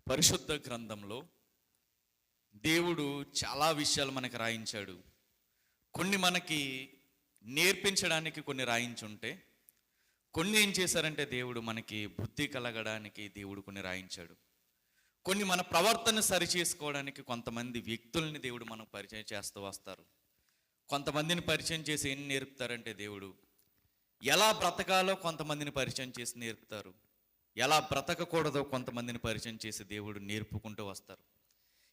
పరిశుద్ధ గ్రంథంలో దేవుడు చాలా విషయాలు మనకి రాయించాడు. కొన్ని మనకి నేర్పించడానికి కొన్ని రాయించుంటే, కొన్ని ఏం చేశారంటే దేవుడు మనకి బుద్ధి కలగడానికి దేవుడు కొన్ని రాయించాడు. కొన్ని మన ప్రవర్తన సరిచేసుకోవడానికి కొంతమంది వ్యక్తుల్ని దేవుడు మనకు పరిచయం చేస్తూ వస్తారు. కొంతమందిని పరిచయం చేసి ఏం నేర్పుతారంటే దేవుడు ఎలా బ్రతకాలో కొంతమందిని పరిచయం చేసి నేర్పుతారు. ఎలా బ్రతకకూడదో కొంతమందిని పరిచయం చేసి దేవుడు నేర్పుకుంటూ వస్తారు.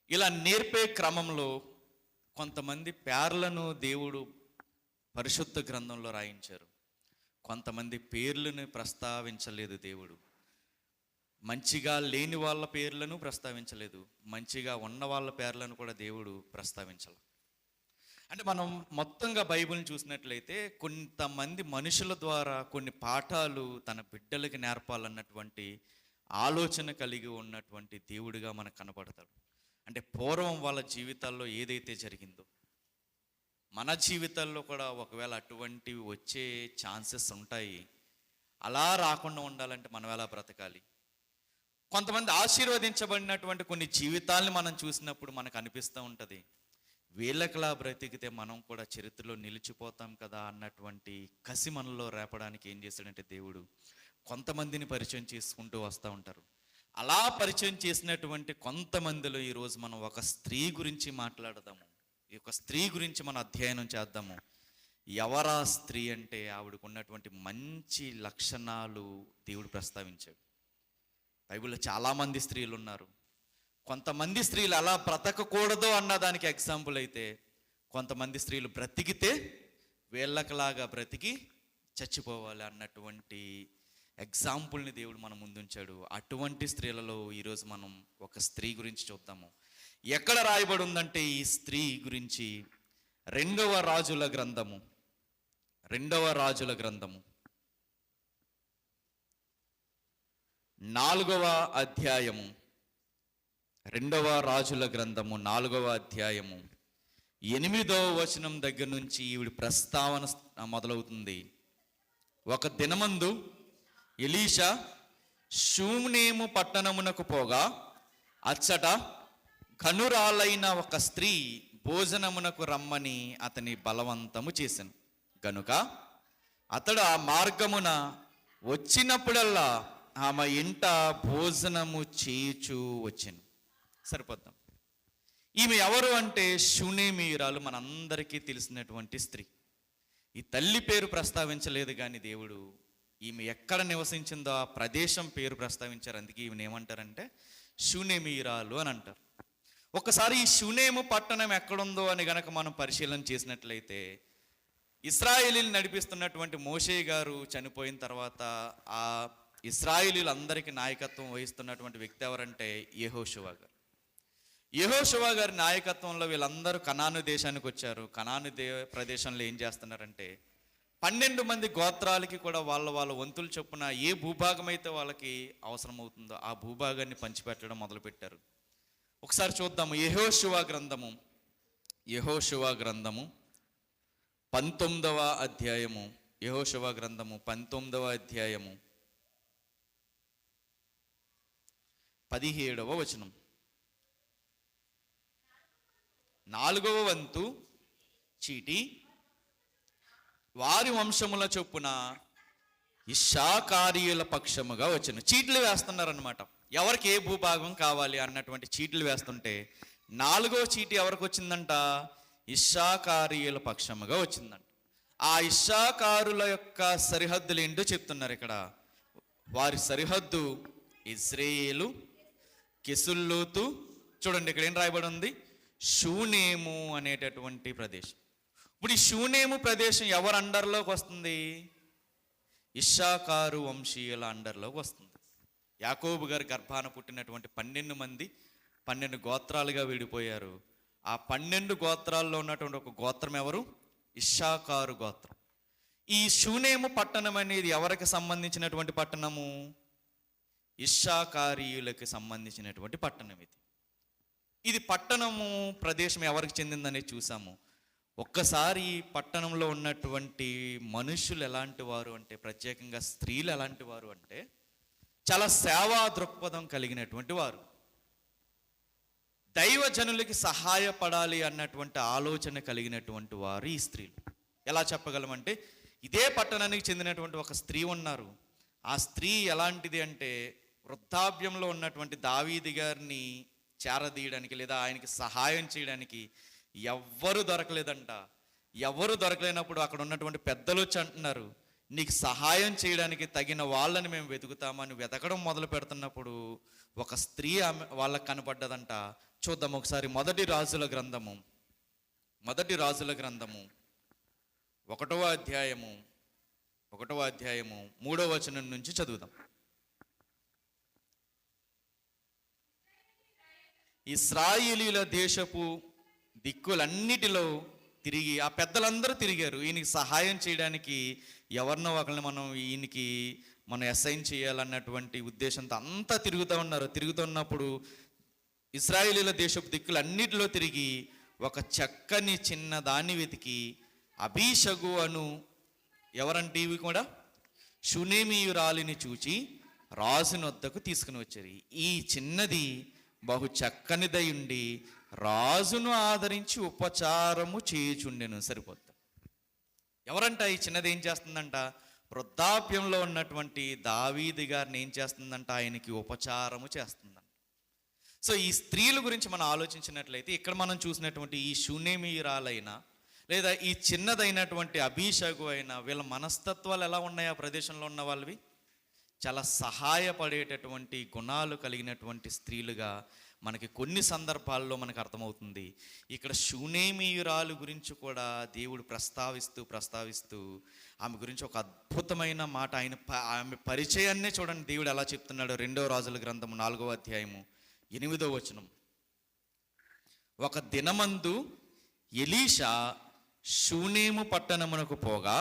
ఇలా నేర్పే క్రమంలో కొంతమంది పేర్లను దేవుడు పరిశుద్ధ గ్రంథంలో రాయించారు. కొంతమంది పేర్లను ప్రస్తావించలేదు దేవుడు. మంచిగా లేని వాళ్ళ పేర్లను ప్రస్తావించలేదు, మంచిగా ఉన్న వాళ్ళ పేర్లను కూడా దేవుడు ప్రస్తావించలేదు. అంటే మనం మొత్తంగా బైబిల్ని చూసినట్లయితే కొంతమంది మనుషుల ద్వారా కొన్ని పాఠాలు తన బిడ్డలకి నేర్పాలన్నటువంటి ఆలోచన కలిగి ఉన్నటువంటి దేవుడిగా మనకు కనపడతాడు. అంటే పూర్వం వాళ్ళ జీవితాల్లో ఏదైతే జరిగిందో మన జీవితాల్లో కూడా ఒకవేళ అటువంటివి వచ్చే ఛాన్సెస్ ఉంటాయి. అలా రాకుండా ఉండాలంటే మనం ఎలా బ్రతకాలి? కొంతమంది ఆశీర్వదించబడినటువంటి కొన్ని జీవితాల్ని మనం చూసినప్పుడు మనకు అనిపిస్తూ ఉంటుంది, వీళ్ళకిలా బ్రతికితే మనం కూడా చరిత్రలో నిలిచిపోతాం కదా అన్నటువంటి కసి మనలో రేపడానికి ఏం చేశాడంటే దేవుడు కొంతమందిని పరిచయం చేసుకుంటూ వస్తూ ఉంటారు. అలా పరిచయం చేసినటువంటి కొంతమందిలో ఈరోజు మనం ఒక స్త్రీ గురించి మాట్లాడదాము. ఈ యొక్క స్త్రీ గురించి మనం అధ్యయనం చేద్దాము. ఎవరా స్త్రీ అంటే ఆవిడకు ఉన్నటువంటి మంచి లక్షణాలు దేవుడు ప్రస్తావించాడు. బైబిల్లో చాలామంది స్త్రీలు ఉన్నారు. కొంతమంది స్త్రీలు అలా బ్రతకకూడదు అన్నదానికి ఎగ్జాంపుల్ అయితే, కొంతమంది స్త్రీలు బ్రతికితే వీళ్ళకలాగా బ్రతికి చచ్చిపోవాలి అన్నటువంటి ఎగ్జాంపుల్ని దేవుడు మన ముందుంచాడు. అటువంటి స్త్రీలలో ఈరోజు మనం ఒక స్త్రీ గురించి చూద్దాము. ఎక్కడ రాయబడి ఉందంటే ఈ స్త్రీ గురించి రెండవ రాజుల గ్రంథము 4వ అధ్యాయము 2వ రాజుల గ్రంథము 4వ అధ్యాయము 8వ వచనం దగ్గర నుంచి ఈవిడ ప్రస్తావన మొదలవుతుంది. ఒక దినమందు ఎలీషా షూనేము పట్టణమునకు పోగా అచ్చట కనురాలైన ఒక స్త్రీ భోజనమునకు రమ్మని అతని బలవంతము చేశాను గనుక అతడు ఆ మార్గమున వచ్చినప్పుడల్లా ఆమె ఇంట భోజనము చేయుచూ వచ్చాను. సరిపోద్దాం. ఈమె ఎవరు అంటే షూనేమీయురాలు, మనందరికీ తెలిసినటువంటి స్త్రీ. ఈ తల్లి పేరు ప్రస్తావించలేదు కానీ దేవుడు ఈమె ఎక్కడ నివసించిందో ఆ ప్రదేశం పేరు ప్రస్తావించారు. అందుకే ఈమెను ఏమంటారంటే షూనేమీయురాలు అని అంటారు. ఒకసారి ఈ షూనేము పట్టణం ఎక్కడుందో అని గనక మనం పరిశీలన చేసినట్లయితే, ఇశ్రాయేలీలు నడిపిస్తున్నటువంటి మోషే గారు చనిపోయిన తర్వాత ఆ ఇశ్రాయేలీలందరికీ నాయకత్వం వహిస్తున్నటువంటి వ్యక్తి ఎవరంటే యెహోషువ గారు. యెహోషువ గారి నాయకత్వంలో వీళ్ళందరూ కనాను దేశానికి వచ్చారు. కనాను ప్రదేశంలో ఏం చేస్తున్నారంటే 12 మంది గోత్రాలకి కూడా వాళ్ళ వంతులు చొప్పున ఏ భూభాగం అయితే వాళ్ళకి అవసరమవుతుందో ఆ భూభాగాన్ని పంచిపెట్టడం మొదలుపెట్టారు. ఒకసారి చూద్దాము. యెహోషువ గ్రంథము 19వ అధ్యాయము 19వ అధ్యాయము 17వ వచనం. 4వ వంతు చీటి వారి వంశముల చొప్పున ఇశ్శాఖారీయుల పక్షముగా వచ్చెను. చీట్లు వేస్తున్నారనమాట. ఎవరికి ఏ భూభాగం కావాలి అన్నటువంటి చీట్లు వేస్తుంటే 4వ చీటి ఎవరికి వచ్చిందంట? ఇశ్శాఖారీయుల పక్షముగా వచ్చిందంట. ఆ ఇశ్శాఖారుల యొక్క సరిహద్దులు ఏంటో చెప్తున్నారు ఇక్కడ. వారి సరిహద్దు ఇజ్రాయేలు, కెసుల్లోతు. చూడండి ఇక్కడ ఏం రాయబడి ఉంది? షూనేము అనేటటువంటి ప్రదేశం. ఇప్పుడు ఈ షూనేము ప్రదేశం ఎవరు అండర్లోకి వస్తుంది? ఇశ్శాఖారు వంశీయుల అండర్లోకి వస్తుంది. యాకోబు గారి గర్భాన పుట్టినటువంటి 12 మంది 12 గోత్రాలుగా విడిపోయారు. ఆ 12 గోత్రాల్లో ఉన్నటువంటి ఒక గోత్రం ఎవరు? ఇశ్శాఖారు గోత్రం. ఈ షూనేము పట్టణం అనేది ఎవరికి సంబంధించినటువంటి పట్టణము? ఇశ్శాఖారీయులకి సంబంధించినటువంటి పట్టణం ఇది. ఇది పట్టణము ప్రదేశం ఎవరికి చెందిందనేది చూసాము. ఒక్కసారి పట్టణంలో ఉన్నటువంటి మనుషులు ఎలాంటి వారు అంటే, ప్రత్యేకంగా స్త్రీలు ఎలాంటి వారు అంటే చాలా సేవా దృక్పథం కలిగినటువంటి వారు. దైవజనులకి సహాయపడాలి అన్నటువంటి ఆలోచన కలిగినటువంటి వారు ఈ స్త్రీలు. ఎలా చెప్పగలమంటే, ఇదే పట్టణానికి చెందినటువంటి ఒక స్త్రీ ఉన్నారు. ఆ స్త్రీ ఎలాంటిది అంటే, వృద్ధాప్యంలో ఉన్నటువంటి దావీదు గారిని చేరదీయడానికి లేదా ఆయనకి సహాయం చేయడానికి ఎవ్వరు దొరకలేదంట. ఎవరు దొరకలేనప్పుడు అక్కడ ఉన్నటువంటి పెద్దలు వచ్చి అంటున్నారు, నీకు సహాయం చేయడానికి తగిన వాళ్ళని మేము వెతుకుతామని వెతకడం మొదలు పెడుతున్నప్పుడు ఒక స్త్రీ ఆమె వాళ్ళకి కనపడ్డదంట. చూద్దాం ఒకసారి మొదటి రాజుల గ్రంథము 1వ అధ్యాయము 3వ వచనం నుంచి చదువుదాం. ఇశ్రాయేలీల దేశపు దిక్కులన్నిటిలో తిరిగి ఆ పెద్దలందరూ తిరిగారు. ఈయనకి సహాయం చేయడానికి ఎవరినో ఒకరిని మనం అసైన్ చేయాలన్నటువంటి ఉద్దేశంతో అంతా తిరుగుతున్నప్పుడు ఇశ్రాయేలీల దేశపు దిక్కులన్నిటిలో తిరిగి ఒక చక్కని చిన్న దాన్ని వెతికి అబీషగు అను ఎవరంటే ఇవి కూడా షూనేమీయురాలిని చూచి రాజుని వద్దకు తీసుకుని వచ్చారు. ఈ చిన్నది బహు చక్కనిదై ఉండి రాజును ఆదరించి ఉపచారము చేయుచుండెను. సరిపోద్ది. ఎవరంట ఈ చిన్నది? ఏం చేస్తుందంట? వృద్ధాప్యంలో ఉన్నటువంటి దావీదు గారిని ఏం చేస్తుందంట? ఆయనకి ఉపచారము చేస్తుందంట. సో ఈ స్త్రీల గురించి మనం ఆలోచించినట్లయితే ఇక్కడ మనం చూసినటువంటి ఈ షూనేమీయురాలైన లేదా ఈ చిన్నదైనటువంటి అబీషగు అయినా వీళ్ళ మనస్తత్వాలు ఎలా ఉన్నాయి? ఆ ప్రదేశంలో ఉన్న వాళ్ళవి చాలా సహాయపడేటటువంటి గుణాలు కలిగినటువంటి స్త్రీలుగా మనకి కొన్ని సందర్భాల్లో మనకు అర్థమవుతుంది. ఇక్కడ షూనేమీయురాలు గురించి కూడా దేవుడు ప్రస్తావిస్తూ ఆమె గురించి ఒక అద్భుతమైన మాట, ఆమె పరిచయాన్నే చూడండి దేవుడు ఎలా చెప్తున్నాడు. 2వ రాజుల గ్రంథము 4వ అధ్యాయము 8వ వచనం. ఒక దినమందు ఎలీషా షూనేము పట్టణమునకు పోగా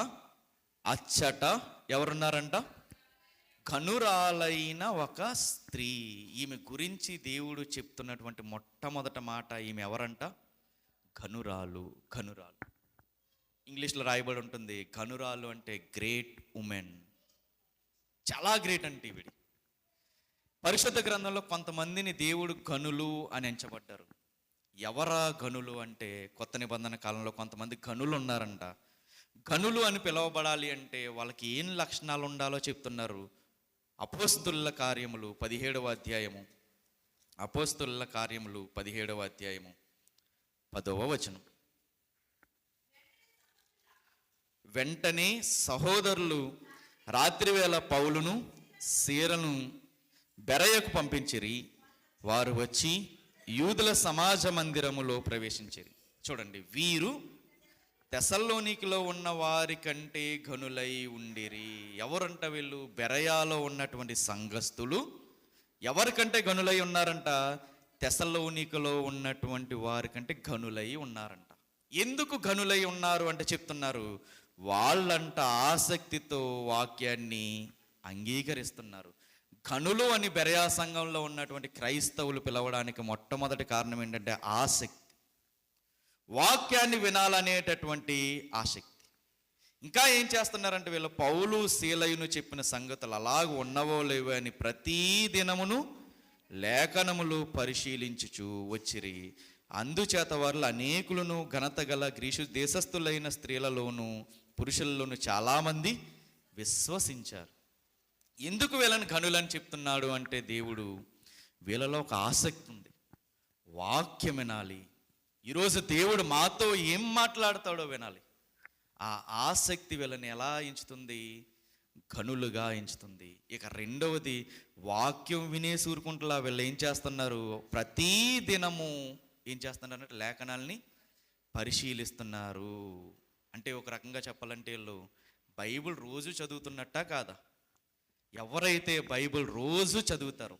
అచ్చట ఎవరున్నారంట? కనురాలైన ఒక స్త్రీ. ఈమె గురించి దేవుడు చెప్తున్నటువంటి మొట్టమొదట మాట, ఈమె ఎవరంట? కనురాలు. ఇంగ్లీష్లో రాయబడి ఉంటుంది, కనురాలు అంటే గ్రేట్ ఉమెన్. చాలా గ్రేట్ అంటే ఈవిడి. పరిశుద్ధ గ్రంథంలో కొంతమందిని దేవుడు గనులు అని ఎంచబడ్డారు. ఎవరా గనులు అంటే, కొత్త నిబంధన కాలంలో కొంతమంది గనులు ఉన్నారంట. గనులు అని పిలువబడాలి అంటే వాళ్ళకి ఏం లక్షణాలు ఉండాలో చెప్తున్నారు. అపోస్తుల కార్యములు 17వ అధ్యాయము 10వ వచనం. వెంటనే సహోదరులు రాత్రివేళ పౌలును సీలను బెరయకు పంపించిరి. వారు వచ్చి యూదుల సమాజ మందిరములో ప్రవేశించిరి. చూడండి, వీరు తెసల్లోనికిలో ఉన్న వారి కంటే గనులై ఉండిరి. ఎవరంట వీళ్ళు? బెరయాలో ఉన్నటువంటి సంఘస్థులు ఎవరికంటే గనులై ఉన్నారంట? తెసల్లోనికిలో ఉన్నటువంటి వారి కంటే గనులై ఉన్నారంట. ఎందుకు గనులై ఉన్నారు అంటే చెప్తున్నారు, వాళ్ళంట ఆసక్తితో వాక్యాన్ని అంగీకరిస్తున్నారు. గనులు అని బెరయా సంఘంలో ఉన్నటువంటి క్రైస్తవులు పిలవడానికి మొట్టమొదటి కారణం ఏంటంటే ఆసక్తి, వాక్యాన్ని వినాలనేటటువంటి ఆసక్తి. ఇంకా ఏం చేస్తున్నారంటే వీళ్ళు పౌలు శీలయును చెప్పిన సంగతులు అలాగ ఉన్నవో లేవో అని ప్రతీ దినమును లేఖనములు పరిశీలించుచు వచ్చిరి. అందుచేత వారు అనేకులను ఘనత గల గ్రీసు దేశస్థులైన స్త్రీలలోను పురుషుల్లోనూ చాలామంది విశ్వసించారు. ఎందుకు వీళ్ళని గనులని చెప్తున్నాడు అంటే, దేవుడు వీళ్ళలో ఒక ఆసక్తి ఉంది, వాక్యం వినాలి. ఈరోజు దేవుడు మాతో ఏం మాట్లాడతాడో వినాలి. ఆ ఆసక్తి వీళ్ళని ఎలా ఎంచుతుంది? గనులుగా ఎంచుతుంది. ఇక రెండవది, వాక్యం వినేసి ఊరుకుంటులా వీళ్ళు ఏం చేస్తున్నారు? ప్రతీ దినము ఏం చేస్తున్నారు అంటే లేఖనాల్ని పరిశీలిస్తున్నారు. అంటే ఒక రకంగా చెప్పాలంటే వీళ్ళు బైబిల్ రోజు చదువుతున్నట్టా కాదా? ఎవరైతే బైబిల్ రోజు చదువుతారో,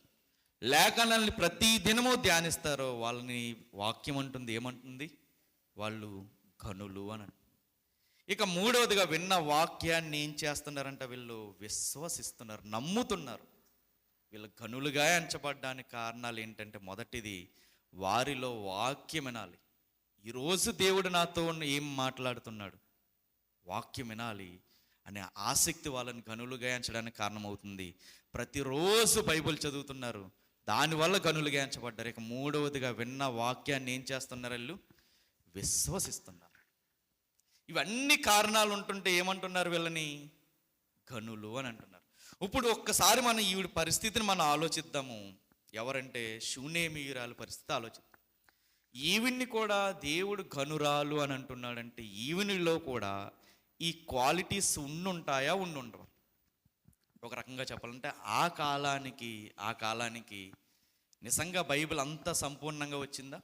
లేఖనాల్ని ప్రతి దినము ధ్యానిస్తారో వాళ్ళని వాక్యం అంటుంది, ఏమంటుంది? వాళ్ళు గనులు అని. ఇక మూడవదిగా, విన్న వాక్యాన్ని ఏం చేస్తున్నారంట? వీళ్ళు విశ్వసిస్తున్నారు, నమ్ముతున్నారు. వీళ్ళు గనులుగా ఎంచబడ్డానికి కారణాలు ఏంటంటే, మొదటిది వారిలో వాక్యం వినాలి. ఈరోజు దేవుడు నాతో ఏం మాట్లాడుతున్నాడు, వాక్యం వినాలి అనే ఆసక్తి వాళ్ళని గనులుగా ఎంచడానికి కారణమవుతుంది. ప్రతిరోజు బైబిల్ చదువుతున్నారు, దానివల్ల గనులుగా ఎంచబడ్డారు. ఇక మూడవదిగా విన్న వాక్యాన్ని ఏం చేస్తున్నారు వీళ్ళు? విశ్వసిస్తున్నారు. ఇవన్నీ కారణాలు ఉంటుంటే ఏమంటున్నారు వీళ్ళని? గనులు అని అంటున్నారు. ఇప్పుడు ఒక్కసారి మనం ఈవిడ పరిస్థితిని మనం ఆలోచిద్దాము. ఎవరంటే షూనేమీయురాలు పరిస్థితి ఆలోచిద్దాం. ఈవిడ్ని కూడా దేవుడు గనురాలు అని అంటున్నాడంటే ఈవినిలో కూడా ఈ క్వాలిటీస్ ఉండుంటాయా ఉండుండవా? ఒక రకంగా చెప్పాలంటే ఆ కాలానికి నిజంగా బైబిల్ అంత సంపూర్ణంగా వచ్చిందా?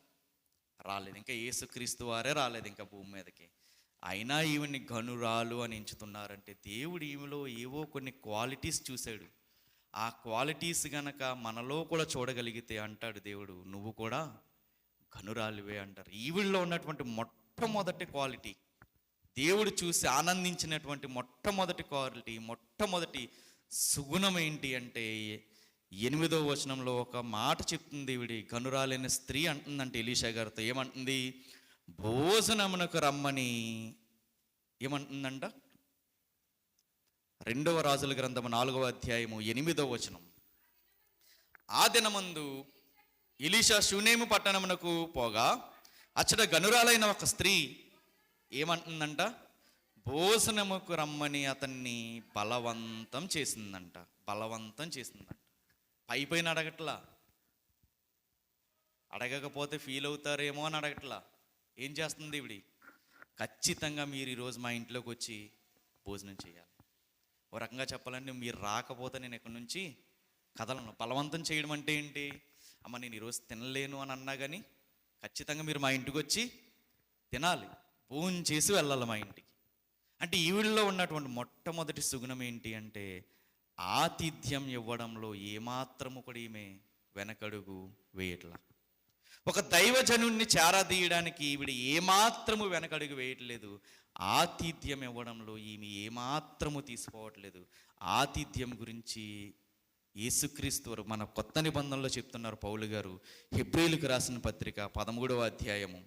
రాలేదు. ఇంకా యేసుక్రీస్తు వారే రాలేదు ఇంకా భూమి మీదకి. అయినా ఈవిని గనురాలు అని ఎంచుతున్నారంటే దేవుడు ఈమెలో ఏవో కొన్ని క్వాలిటీస్ చూశాడు. ఆ క్వాలిటీస్ గనక మనలో కూడా చూడగలిగితే అంటాడు దేవుడు, నువ్వు కూడా గనురాలివే అంటారు. ఈవిల్లో ఉన్నటువంటి మొట్టమొదటి క్వాలిటీ, దేవుడు చూసి ఆనందించినటువంటి మొట్టమొదటి క్వాలిటీ, మొట్టమొదటి సుగుణం ఏంటి అంటే 8వ వచనంలో ఒక మాట చెప్తుంది. ఈవిడి గనురాలైన స్త్రీ అంటుందంటే ఎలీషా గారితో ఏమంటుంది? భోజనమునకు రమ్మని ఏమంటుందంట? 2వ రాజుల గ్రంథము 4వ అధ్యాయము 8వ వచనం. ఆ దినమందు ఎలీషా షూనేము పట్టణమునకు పోగా అచ్చట గనురాలైన ఒక స్త్రీ ఏమంటుందంట? భోజనముకు రమ్మని అతన్ని బలవంతం చేసిందంట. పైపైన అడగట్లా, అడగకపోతే ఫీల్ అవుతారేమో అని అడగట్లా. ఏం చేస్తుంది ఈవిడి? ఖచ్చితంగా మీరు ఈరోజు మా ఇంట్లోకి వచ్చి భోజనం చేయాలి. ఓ రకంగా చెప్పాలంటే మీరు రాకపోతే నేను ఎక్కడి నుంచి కదలను. బలవంతం చేయడం అంటే ఏంటి? అమ్మ నేను ఈరోజు తినలేను అని అన్నా కానీ ఖచ్చితంగా మీరు మా ఇంటికి వచ్చి తినాలి, భోజనం చేసి వెళ్ళాలి మా ఇంటికి. అంటే ఈవిడలో ఉన్నటువంటి మొట్టమొదటి సుగుణం ఏంటి అంటే ఆతిథ్యం ఇవ్వడంలో ఏమాత్రము కూడా ఈమె వెనకడుగు వేయట్లా. ఒక దైవజనుణ్ణి చేరదీయడానికి ఈవిడ ఏమాత్రము వెనకడుగు వేయట్లేదు. ఆతిథ్యం ఇవ్వడంలో ఈమె ఏమాత్రము తీసుకోవట్లేదు. ఆతిథ్యం గురించి యేసుక్రీస్తు వారు మన కొత్త నిబంధనలో చెప్తున్నారు పౌలు గారు. హెబ్రీయులకు రాసిన పత్రిక 13వ అధ్యాయము,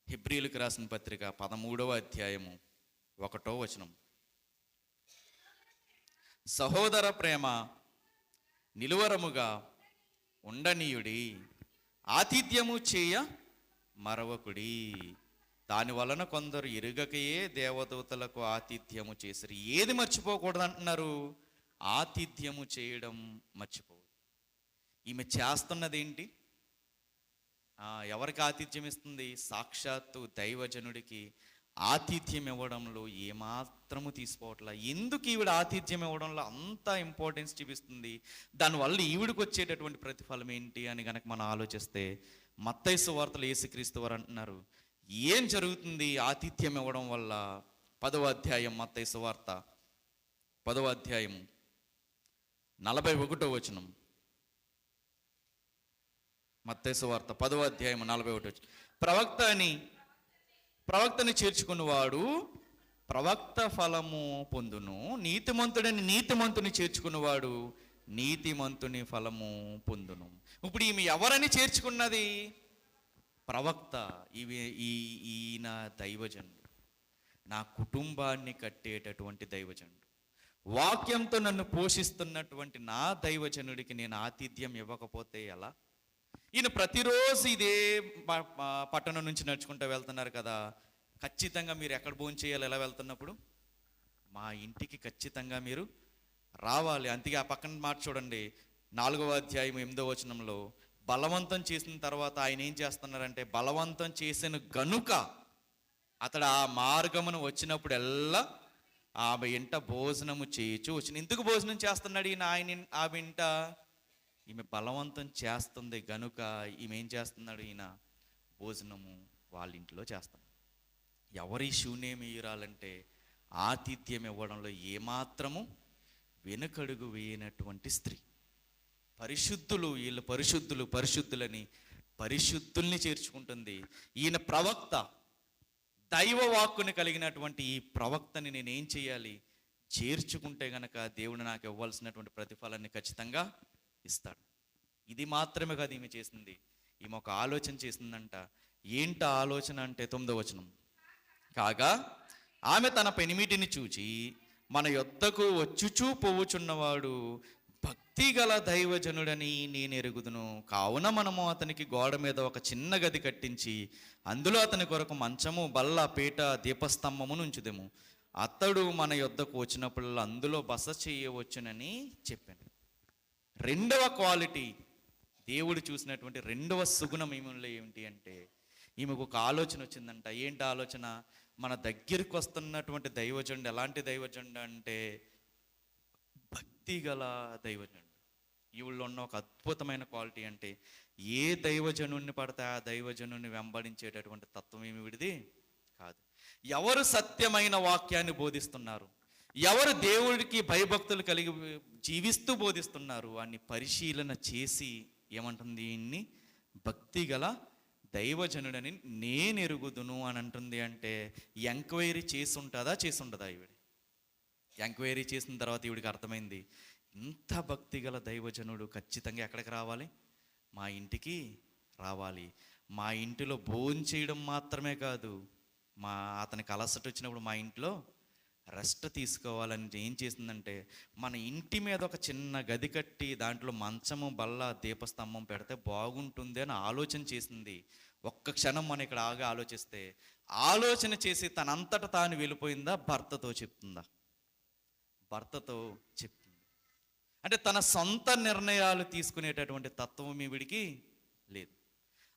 హెబ్రీయులకు రాసిన పత్రిక 13వ అధ్యాయము 1వ వచనం. సహోదర ప్రేమ నిలువరముగా ఉండనీయుడి, ఆతిథ్యము చేయ మరవకుడి. దాని వలన కొందరు ఎరుగకయే దేవదూతలకు ఆతిథ్యము చేసిరి. ఏది మర్చిపోకూడదు అంటున్నారు? ఆతిథ్యము చేయడం మర్చిపోవద్దు. ఈమె చేస్తున్నది ఏంటి? ఎవరికి ఆతిథ్యం ఇస్తుంది? సాక్షాత్తు దైవజనుడికి ఆతిథ్యం ఇవ్వడంలో ఏమాత్రము తీసుకోవట్లా. ఎందుకు ఈవిడ ఆతిథ్యం ఇవ్వడంలో అంత ఇంపార్టెన్స్ చూపిస్తుంది? దానివల్ల ఈవిడికి వచ్చేటటువంటి ప్రతిఫలం ఏంటి అని కనుక మనం ఆలోచిస్తే మత్తయి సువార్తలో యేసుక్రీస్తు వారు అంటున్నారు ఏం జరుగుతుంది ఆతిథ్యం ఇవ్వడం వల్ల. 10వ అధ్యాయం మత్తయి సువార్త 10వ అధ్యాయము 41వ వచనం. మత్తయి సువార్త 10వ అధ్యాయం 41వ వచనం. ప్రవక్తని చేర్చుకున్నవాడు ప్రవక్త ఫలము పొందును, నీతిమంతుని చేర్చుకున్నవాడు నీతిమంతుని ఫలము పొందును. ఇప్పుడు ఈమె ఎవరని చేర్చుకున్నది? ప్రవక్త. ఈయన దైవజనుడు, నా కుటుంబాన్ని కట్టేటటువంటి దైవజనుడు, వాక్యంతో నన్ను పోషిస్తున్నటువంటి నా దైవజనుడికి నేను ఆతిథ్యం ఇవ్వకపోతే ఎలా? ఈయన ప్రతిరోజు ఇదే పట్టణం నుంచి నడుచుకుంటూ వెళ్తున్నారు కదా. ఖచ్చితంగా మీరు ఎక్కడ భోజనం చేయాలి? ఎలా వెళ్తున్నప్పుడు మా ఇంటికి ఖచ్చితంగా మీరు రావాలి. అందుకే ఆ పక్కన మాట చూడండి, 4వ అధ్యాయం 8వ వచనంలో బలవంతం చేసిన తర్వాత ఆయన ఏం చేస్తున్నారంటే బలవంతం చేసిన గనుక అతడు ఆ మార్గమును వచ్చినప్పుడు ఎల్లా ఆమె ఇంట భోజనము చేయొచ్చు వచ్చిన. ఎందుకు భోజనం చేస్తున్నాడు ఈయన? ఆమె ఇంట ఈమె బలవంతం చేస్తుంది గనుక ఈమె ఏం చేస్తున్నాడు? ఈయన భోజనము వాళ్ళ ఇంట్లో చేస్తాడు. ఎవరి షూనేమీయురాలంటే ఆతిథ్యం ఇవ్వడంలో ఏమాత్రము వెనుకడుగు వేయనటువంటి స్త్రీ. పరిశుద్ధులు, వీళ్ళు పరిశుద్ధులని పరిశుద్ధుల్ని చేర్చుకుంటుంది. ఈయన ప్రవక్త, దైవ వాక్కుని కలిగినటువంటి ఈ ప్రవక్తని నేనేం చేయాలి? చేర్చుకుంటే గనక దేవుడు నాకు ఇవ్వాల్సినటువంటి ప్రతిఫలాన్ని ఖచ్చితంగా ఇస్తాడు. ఇది మాత్రమే కాదు ఈమె చేసింది, ఈమె ఒక ఆలోచన చేసిందంట. ఏంట ఆలోచన అంటే 9వ వచనం. కాగా ఆమె తన పెనిమిటిని చూచి మన యొద్దకు వచ్చుచూ పోవుచున్నవాడు భక్తి గల దైవజనుడని నేను ఎరుగుదును, కావున మనము అతనికి గోడ మీద ఒక చిన్న గది కట్టించి అందులో అతని కొరకు మంచము, బల్ల, పీట, దీపస్తంభమును ఉంచుదము. అతడు మన యొద్దకు వచ్చినప్పుడు అందులో బస చేయవచ్చునని చెప్పాను. రెండవ క్వాలిటీ, దేవుడు చూసినటువంటి రెండవ సుగుణం ఈమెలో ఏమిటి అంటే, ఈమెకు ఒక ఆలోచన వచ్చిందంట. ఏంటి ఆలోచన? మన దగ్గరికి వస్తున్నటువంటి దైవజనుడు ఎలాంటి దైవజనుడు అంటే భక్తి గల దైవజనుడు. ఈవిళ్ళు ఉన్న ఒక అద్భుతమైన క్వాలిటీ అంటే, ఏ దైవజనుడిని పడితే ఆ దైవజనుడిని వెంబడించేటటువంటి తత్వం ఏమి విడిది కాదు. ఎవరు సత్యమైన వాక్యాన్ని బోధిస్తున్నారు, ఎవరు దేవుడికి భయభక్తులు కలిగి జీవిస్తూ బోధిస్తున్నారు అని పరిశీలన చేసి ఏమంటుంది, ఈయన్ని భక్తి గల దైవజనుడని నేను ఎరుగుదును అని అంటుంది. అంటే ఎంక్వైరీ చేసి ఉంటుందా, చేసి ఉండదా? ఈవిడ ఎంక్వైరీ చేసిన తర్వాత ఈవిడికి అర్థమైంది, ఇంత భక్తి గల దైవజనుడు ఖచ్చితంగా ఎక్కడికి రావాలి? మా ఇంటికి రావాలి. మా ఇంటిలో భోంచేయడం మాత్రమే కాదు, అతనికి అలసట వచ్చినప్పుడు మా ఇంట్లో రెస్ట్ తీసుకోవాలని ఏం చేసిందంటే, మన ఇంటి మీద ఒక చిన్న గది కట్టి దాంట్లో మంచము, బల్ల, దీపస్తంభం పెడితే బాగుంటుంది అని ఆలోచన చేసింది. ఒక్క క్షణం మనం ఇక్కడ ఆగి ఆలోచిస్తే, ఆలోచన చేసి తనంతట తాను వెళ్ళిపోయిందా? భర్తతో చెప్తుందా? భర్తతో చెప్తుంది. అంటే తన సొంత నిర్ణయాలు తీసుకునేటటువంటి తత్వం ఈవిడికి లేదు.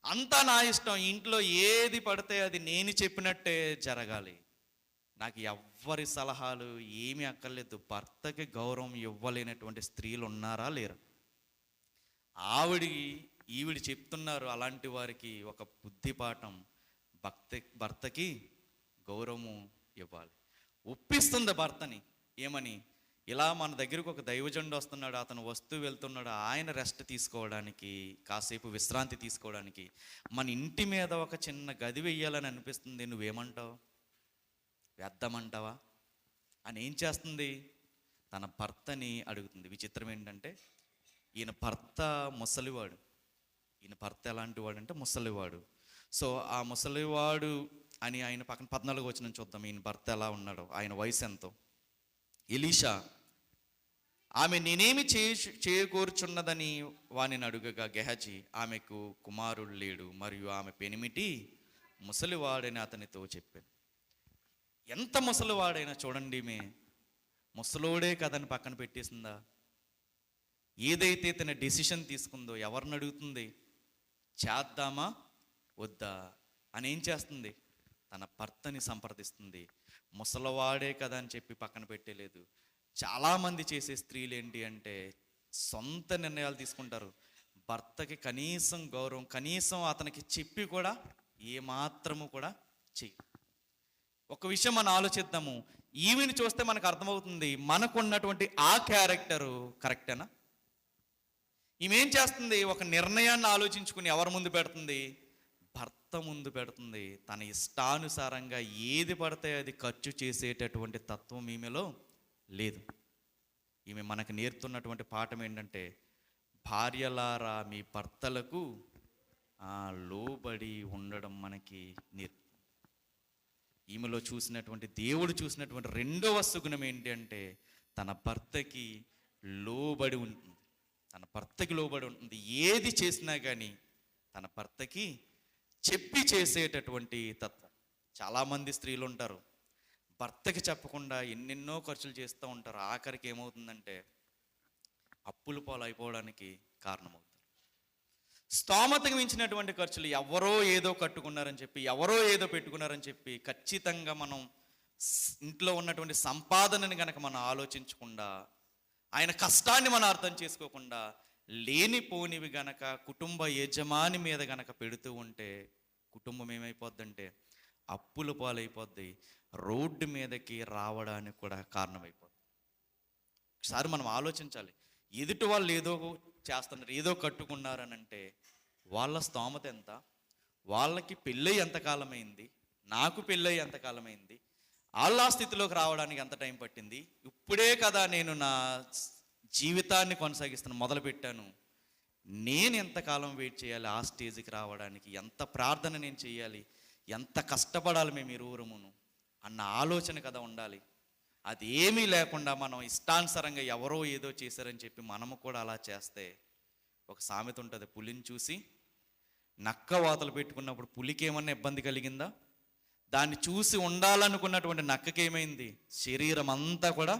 అంతా నా ఇష్టం, ఇంట్లో ఏది పడితే అది నేను చెప్పినట్టే జరగాలి, నాకు ఎవ్వరి సలహాలు ఏమీ అక్కర్లేదు. భర్తకి గౌరవం ఇవ్వలేనటువంటి స్త్రీలు ఉన్నారా, లేరు? ఈవిడ చెప్తున్నారు అలాంటి వారికి ఒక బుద్ధిపాఠం, భర్తకి గౌరవము ఇవ్వాలి. ఒప్పిస్తుంది భర్తని. ఏమని? ఇలా మన దగ్గరకు ఒక దైవజనుడు వస్తున్నాడు, అతను వస్తూ వెళ్తున్నాడు, ఆయన రెస్ట్ తీసుకోవడానికి, కాసేపు విశ్రాంతి తీసుకోవడానికి మన ఇంటి మీద ఒక చిన్న గది వెయ్యాలని అనిపిస్తుంది. నువ్వేమంటావు? వేద్దామంటావా అని ఏం చేస్తుంది? తన భర్తని అడుగుతుంది. విచిత్రం ఏంటంటే, ఈయన భర్త ముసలివాడు. ఈయన భర్త ఎలాంటి వాడు అంటే ముసలివాడు. సో ఆ ముసలివాడు అని ఆయన పక్కన 14 వచనం చూద్దాం. ఈయన భర్త ఎలా ఉన్నాడో, ఆయన వయసు ఎంతో. ఎలీషా ఆమె నేనేమి చేయకూర్చున్నదని వానిని అడుగగా, గెహజీ ఆమెకు కుమారుడు లేడు మరియు ఆమె పెనిమిటి ముసలివాడని అతనితో చెప్పాను. ఎంత ముసలివాడైనా చూడండి, ముసలోడే కదని పక్కన పెట్టేసిందా? ఏదైతే తన డెసిషన్ తీసుకుందో ఎవరిని అడుగుతుంది? చేద్దామా వద్దా అని ఏం చేస్తుంది? తన భర్తని సంప్రదిస్తుంది. ముసలివాడే కదా అని చెప్పి పక్కన పెట్టలేదు. చాలామంది చేసే స్త్రీలు ఏంటి అంటే, సొంత నిర్ణయాలు తీసుకుంటారు. భర్తకి కనీసం గౌరవం, కనీసం అతనికి చెప్పి కూడా ఏమాత్రము కూడా చెయ్యి. ఒక విషయం మనం ఆలోచిద్దాము. ఈమెను చూస్తే మనకు అర్థమవుతుంది, మనకున్నటువంటి ఆ క్యారెక్టరు కరెక్టేనా? ఈమెం చేస్తుంది? ఒక నిర్ణయాన్ని ఆలోచించుకుని ఎవరి ముందు పెడుతుంది? భర్త ముందు పెడుతుంది. తన ఇష్టానుసారంగా ఏది పడితే అది ఖర్చు చేసేటటువంటి తత్వం ఈమెలో లేదు. ఈమె మనకు నేర్పుతున్నటువంటి పాఠం ఏంటంటే, భార్యలారా మీ భర్తలకు లోబడి ఉండడం మనకి నేర్పు. ఈమెలో చూసినటువంటి, దేవుడు చూసినటువంటి రెండవ సుగుణం ఏంటి అంటే, తన భర్తకి లోబడి ఉంటుంది. తన భర్తకి లోబడి ఉంటుంది. ఏది చేసినా కానీ తన భర్తకి చెప్పి చేసేటటువంటి తత్వం. చాలామంది స్త్రీలు ఉంటారు, భర్తకి చెప్పకుండా ఎన్నెన్నో ఖర్చులు చేస్తూ ఉంటారు. ఆఖరికి ఏమవుతుందంటే అప్పుల పాలు అయిపోవడానికి కారణమవుతారు. స్తోమతకు మించినటువంటి ఖర్చులు, ఎవరో ఏదో కట్టుకున్నారని చెప్పి, ఎవరో ఏదో పెట్టుకున్నారని చెప్పి, ఖచ్చితంగా మనం ఇంట్లో ఉన్నటువంటి సంపాదనని గనక మనం ఆలోచించకుండా, ఆయన కష్టాన్ని మనం అర్థం చేసుకోకుండా, లేనిపోనివి గనక కుటుంబ యజమాని మీద గనక పెడుతూ ఉంటే కుటుంబం ఏమైపోద్దంటే అప్పుల పాలైపోద్ది, రోడ్డు మీదకి రావడానికి కూడా కారణమైపోద్ది. ఒకసారి మనం ఆలోచించాలి. ఎదుటి వాళ్ళు ఏదో చేస్తున్నారు, ఏదో కట్టుకున్నారని అంటే వాళ్ళ స్తోమత ఎంత? వాళ్ళకి పెళ్ళై ఎంతకాలమైంది, నాకు పెళ్ళై ఎంతకాలమైంది, వాళ్ళ స్థితిలోకి రావడానికి ఎంత టైం పట్టింది, ఇప్పుడే కదా నేను నా జీవితాన్ని కొనసాగిస్తాను మొదలుపెట్టాను, నేను ఎంతకాలం వెయిట్ చేయాలి ఆ స్టేజ్కి రావడానికి, ఎంత ప్రార్థన నేను చేయాలి, ఎంత కష్టపడాలి మేము ఇరువురమును అన్న ఆలోచన కదా ఉండాలి. అది ఏమీ లేకుండా మనం ఇష్టానుసారంగా ఎవరో ఏదో చేశారని చెప్పి మనము కూడా అలా చేస్తే, ఒక సామెత ఉంటుంది, పులిని చూసి నక్క వాతలు పెట్టుకున్నప్పుడు పులికి ఏమన్నా ఇబ్బంది కలిగిందా? దాన్ని చూసి ఉండాలనుకున్నటువంటి నక్కకి ఏమైంది? శరీరం అంతా కూడా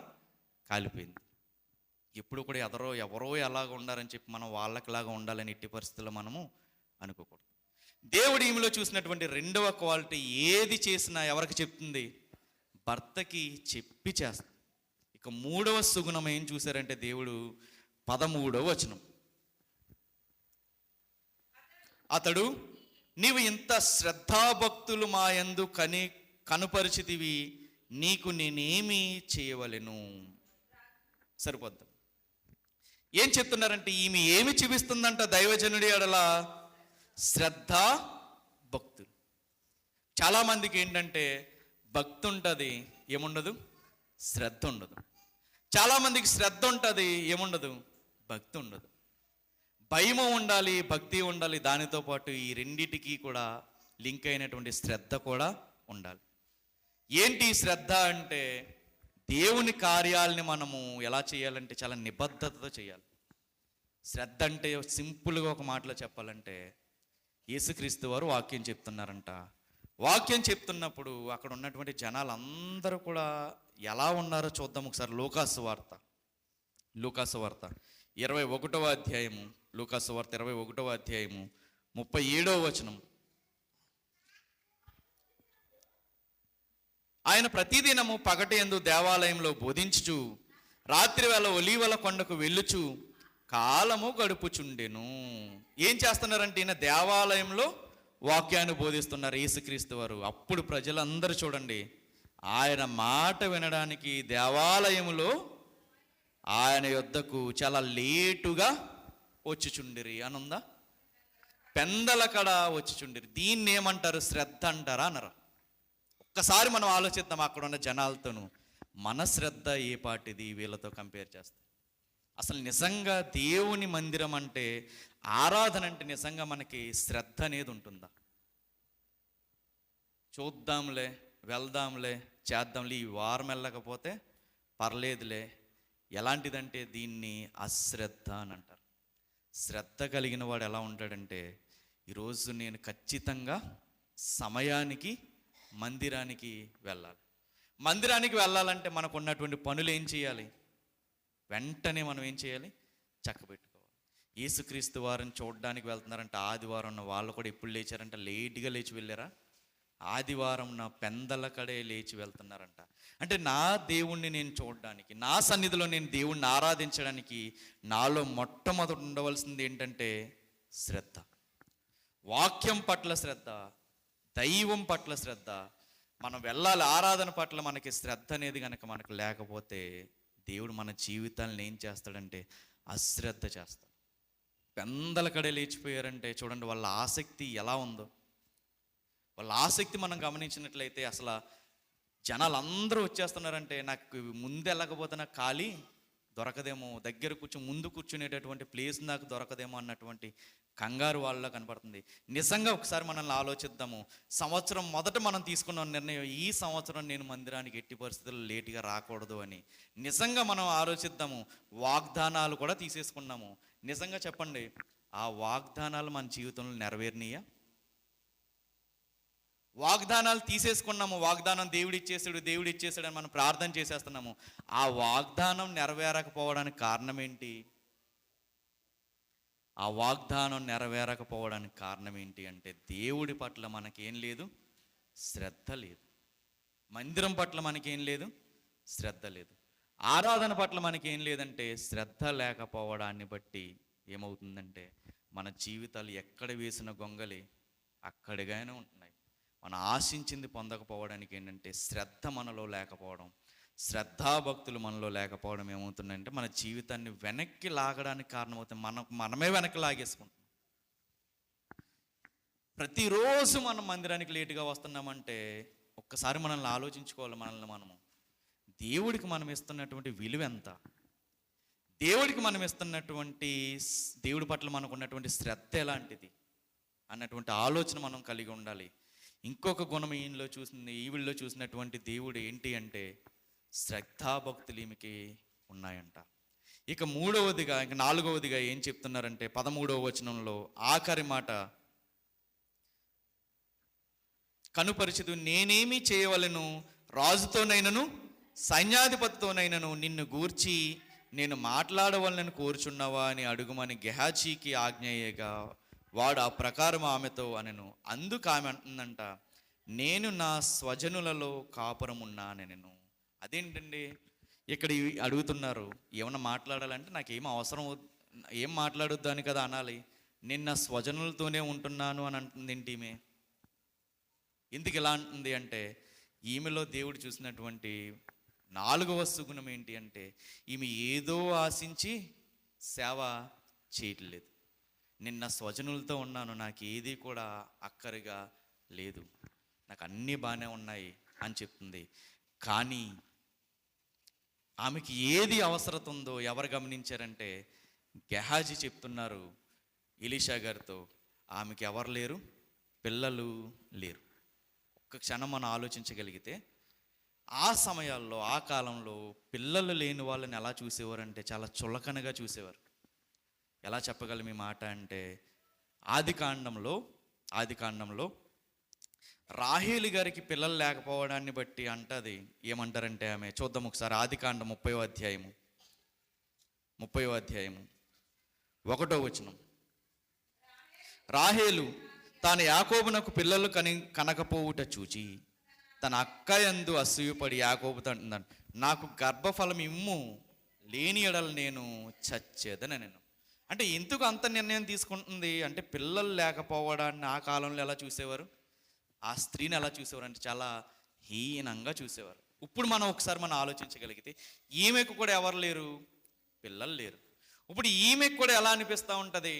కాలిపోయింది. ఎప్పుడు కూడా ఎవరో ఎలాగ ఉండాలని చెప్పి మనం వాళ్ళకిలాగా ఉండాలని ఎట్టి పరిస్థితుల్లో మనము అనుకోకూడదు. దేవుడు ఈమెలో చూసినటువంటి రెండవ క్వాలిటీ, ఏది చేసినా ఎవరికి చెప్తుంది? భర్తకి చెప్పి చేస్తుంది. ఇక మూడవ సుగుణం ఏం చూశారంటే దేవుడు 13వ వచనం, అతడు నీవు ఇంత శ్రద్ధాభక్తులు మా యందు కనుపరిచితివి, నీకు నేనేమి చేయవలెను? సరిపోద్దాం. ఏం చెప్తున్నారంటే ఈమె ఏమి చూపిస్తుందంట దైవజనుడి ఎడల? శ్రద్ధ భక్తులు. చాలామందికి ఏంటంటే భక్తి ఉంటుంది, ఏముండదు? శ్రద్ధ ఉండదు. చాలామందికి శ్రద్ధ ఉంటుంది, ఏముండదు? భక్తి ఉండదు. భయము ఉండాలి, భక్తి ఉండాలి, దానితో పాటు ఈ రెండిటికి కూడా లింక్ అయినటువంటి శ్రద్ధ కూడా ఉండాలి. ఏంటి శ్రద్ధ అంటే, దేవుని కార్యాలని మనము ఎలా చేయాలంటే చాలా నిబద్ధతతో చేయాలి. శ్రద్ధ అంటే సింపుల్గా ఒక మాటలో చెప్పాలంటే, యేసుక్రీస్తు వారు వాక్యం చెప్తున్నారంట. వాక్యం చెప్తున్నప్పుడు అక్కడ ఉన్నటువంటి జనాలందరూ కూడా ఎలా ఉన్నారో చూద్దాం ఒకసారి. లూకాసు వార్త 21వ అధ్యాయము, లూకాసు వార్త 21వ అధ్యాయము 37వ వచనం. ఆయన ప్రతిదినము పగటియందు దేవాలయంలో బోధించుచు రాత్రి వేళ ఒలీవల కొండకు వెళ్ళుచు కాలము గడుపుచుండెను. ఏం చేస్తున్నారంటే ఈయన దేవాలయంలో వాక్యాన్ని బోధిస్తున్నారు యేసుక్రీస్తు వారు. అప్పుడు ప్రజలందరూ చూడండి, ఆయన మాట వినడానికి దేవాలయములో ఆయన యొద్దకు చాలా లేటుగా వచ్చిచుండిరి అని ఉందా? పెందల కడ వచ్చిచుండిరి. దీన్ని ఏమంటారు? శ్రద్ధ అంటారా అనరా? ఒక్కసారి మనం ఆలోచిద్దాం అక్కడ ఉన్న జనాలతోనూ. మన శ్రద్ధ ఏ పాటిది వీళ్ళతో కంపేర్ చేస్తాం? అసలు నిజంగా దేవుని మందిరం అంటే, ఆరాధన అంటే నిజంగా మనకి శ్రద్ధ అనేది ఉంటుందా? చూద్దాంలే, వెళ్దాంలే, చేద్దాంలే, ఈ వారం వెళ్ళకపోతే పర్లేదులే. ఎలాంటిదంటే దీన్ని అశ్రద్ధ అని అంటారు. శ్రద్ధ కలిగిన వాడు ఎలా ఉంటాడంటే, ఈరోజు నేను ఖచ్చితంగా సమయానికి మందిరానికి వెళ్ళాలి. మందిరానికి వెళ్ళాలంటే మనకు ఉన్నటువంటి పనులు ఏం చేయాలి? వెంటనే మనం ఏం చేయాలి? చక్కబెట్టుకోవాలి. యేసుక్రీస్తు వారిని చూడడానికి వెళ్తున్నారంటే ఆదివారం ఉన్న వాళ్ళు కూడా ఎప్పుడు లేచారంట? లేట్గా లేచి వెళ్ళారా? ఆదివారం నా పెందల కడే లేచి వెళ్తున్నారంట. అంటే నా దేవుణ్ణి నేను చూడడానికి, నా సన్నిధిలో నేను దేవుణ్ణి ఆరాధించడానికి నాలో మొట్టమొదటి ఉండవలసింది ఏంటంటే శ్రద్ధ. వాక్యం పట్ల శ్రద్ధ, దైవం పట్ల శ్రద్ధ. మనం వెళ్ళాలి. ఆరాధన పట్ల మనకి శ్రద్ధ అనేది కనుక మనకు లేకపోతే దేవుడు మన జీవితాలను ఏం చేస్తాడంటే అశ్రద్ధ చేస్తాడు. పెందల కడే లేచిపోయారంటే చూడండి వాళ్ళ ఆసక్తి ఎలా ఉందో. వాళ్ళ ఆసక్తి మనం గమనించినట్లయితే అసలు జనాలు అందరూ వచ్చేస్తున్నారంటే నాకు ముందు వెళ్ళకపోతే నాకు ఖాళీ దొరకదేమో, దగ్గర ముందు కూర్చునేటటువంటి ప్లేస్ నాకు దొరకదేమో అన్నటువంటి కంగారు వాళ్ళలో కనపడుతుంది. నిజంగా ఒకసారి మనల్ని ఆలోచిద్దాము. సంవత్సరం మొదట మనం తీసుకున్న నిర్ణయం, ఈ సంవత్సరం నేను మందిరానికి ఎట్టి పరిస్థితుల్లో లేటుగా రాకూడదు అని. నిజంగా మనం ఆలోచిద్దాము. వాగ్దానాలు కూడా తీసేసుకున్నాము. నిజంగా చెప్పండి, ఆ వాగ్దానాలు మన జీవితంలో నెరవేరినాయా? వాగ్దానాలు తీసేసుకున్నాము. వాగ్దానం దేవుడు ఇచ్చేసాడు అని మనం ప్రార్థన చేసేస్తున్నాము. ఆ వాగ్దానం నెరవేరకపోవడానికి కారణం ఏంటి? ఆ వాగ్దానం నెరవేరకపోవడానికి కారణం ఏంటి అంటే దేవుడి పట్ల మనకేం లేదు? శ్రద్ధ లేదు. మందిరం పట్ల మనకేం లేదు? శ్రద్ధ లేదు. ఆరాధన పట్ల మనకేం లేదంటే శ్రద్ధ లేకపోవడాన్ని బట్టి ఏమవుతుందంటే మన జీవితాలు ఎక్కడ వేసిన గొంగలి అక్కడిగానే ఉంటున్నాయి. మనం ఆశించింది పొందకపోవడానికి ఏంటంటే శ్రద్ధ మనలో లేకపోవడం, శ్రద్ధాభక్తులు మనలో లేకపోవడం ఏమవుతుందంటే మన జీవితాన్ని వెనక్కి లాగడానికి కారణమవుతుంది. మనమే వెనక్కి లాగేసుకుంటాం. ప్రతిరోజు మనం మందిరానికి లేటుగా వస్తున్నామంటే ఒక్కసారి మనల్ని ఆలోచించుకోవాలి. మనము దేవుడికి మనం ఇస్తున్నటువంటి విలువ ఎంత? దేవుడికి మనం ఇస్తున్నటువంటి, దేవుడి పట్ల మనకు ఉన్నటువంటి శ్రద్ధ ఎలాంటిది అన్నటువంటి ఆలోచన మనం కలిగి ఉండాలి. ఇంకొక గుణం ఈవిలో చూసినటువంటి దేవుడు ఏంటి అంటే శ్రద్ధాభక్తులు ఈమెకి ఉన్నాయంట. ఇక మూడవదిగా, ఇక నాలుగవదిగా ఏం చెప్తున్నారంటే 13వ వచనంలో ఆఖరి మాట, కనుపరిచిదు నేనేమి చేయవలెను, రాజుతోనైనను సైన్యాధిపతితోనైనను నిన్ను గూర్చి నేను మాట్లాడవలనని కోరుచున్నావా అని అడుగుమని గెహాజీకి ఆజ్ఞయ్యగా వాడు ఆ ప్రకారం ఆమెతో అనెను. అందుకు ఆమె అంటుందంట, నేను నా స్వజనులలో కాపురం ఉన్నానెను. అదేంటండి ఇక్కడ అడుగుతున్నారు, ఏమన్నా మాట్లాడాలంటే నాకేం అవసరం, ఏం మాట్లాడొద్దు అని కదా అనాలి. నేను నా స్వజనులతోనే ఉంటున్నాను అని అంటుంది ఏంటి ఈమె? ఎందుకు ఇలా అంటుంది అంటే, ఈమెలో దేవుడు చూసినటువంటి నాలుగవ సుగుణం ఏంటి అంటే, ఈమె ఏదో ఆశించి సేవ చేయట్లేదు. నిన్న స్వజనులతో ఉన్నాను, నాకు ఏది కూడా అక్కరగా లేదు, నాకు అన్నీ బాగానే ఉన్నాయి అని చెప్తుంది. కానీ ఆమెకి ఏది అవసరత ఉందో ఎవరు గమనించారంటే, గెహాజీ చెప్తున్నారు ఎలీషా గారితో, ఆమెకి ఎవరు లేరు, పిల్లలు లేరు. ఒక్క క్షణం మనం ఆలోచించగలిగితే, ఆ సమయాల్లో ఆ కాలంలో పిల్లలు లేని వాళ్ళని ఎలా చూసేవారంటే చాలా చులకనగా చూసేవారు. ఎలా చెప్పగలం ఈ మాట అంటే, ఆదికాండంలో రాహేలు గారికి పిల్లలు లేకపోవడాన్ని బట్టి అంటది, ఏమంటారంటే ఆమె, చూద్దాం ఒకసారి ఆదికాండం 30వ అధ్యాయము 1వ వచనం. రాహేలు తాను యాకోబునకు పిల్లలు కనకపోవుట చూచి తన అక్క యందు అసూయపడి యాకోబుతో అంటున్నాను, నాకు గర్భఫలం ఇమ్ము, లేని ఎడల నేను చచ్చేదని నేను. అంటే ఎందుకు అంత నిర్ణయం తీసుకుంటుంది అంటే, పిల్లలు లేకపోవడాన్ని ఆ కాలంలో ఎలా చూసేవారు, ఆ స్త్రీని ఎలా చూసేవారు అంటే చాలా హీనంగా చూసేవారు. ఇప్పుడు మనం ఒకసారి ఆలోచించగలిగితే, ఈమెకు కూడా ఎవరు లేరు, పిల్లలు లేరు. ఇప్పుడు ఈమెకు కూడా ఎలా అనిపిస్తూ ఉంటుంది,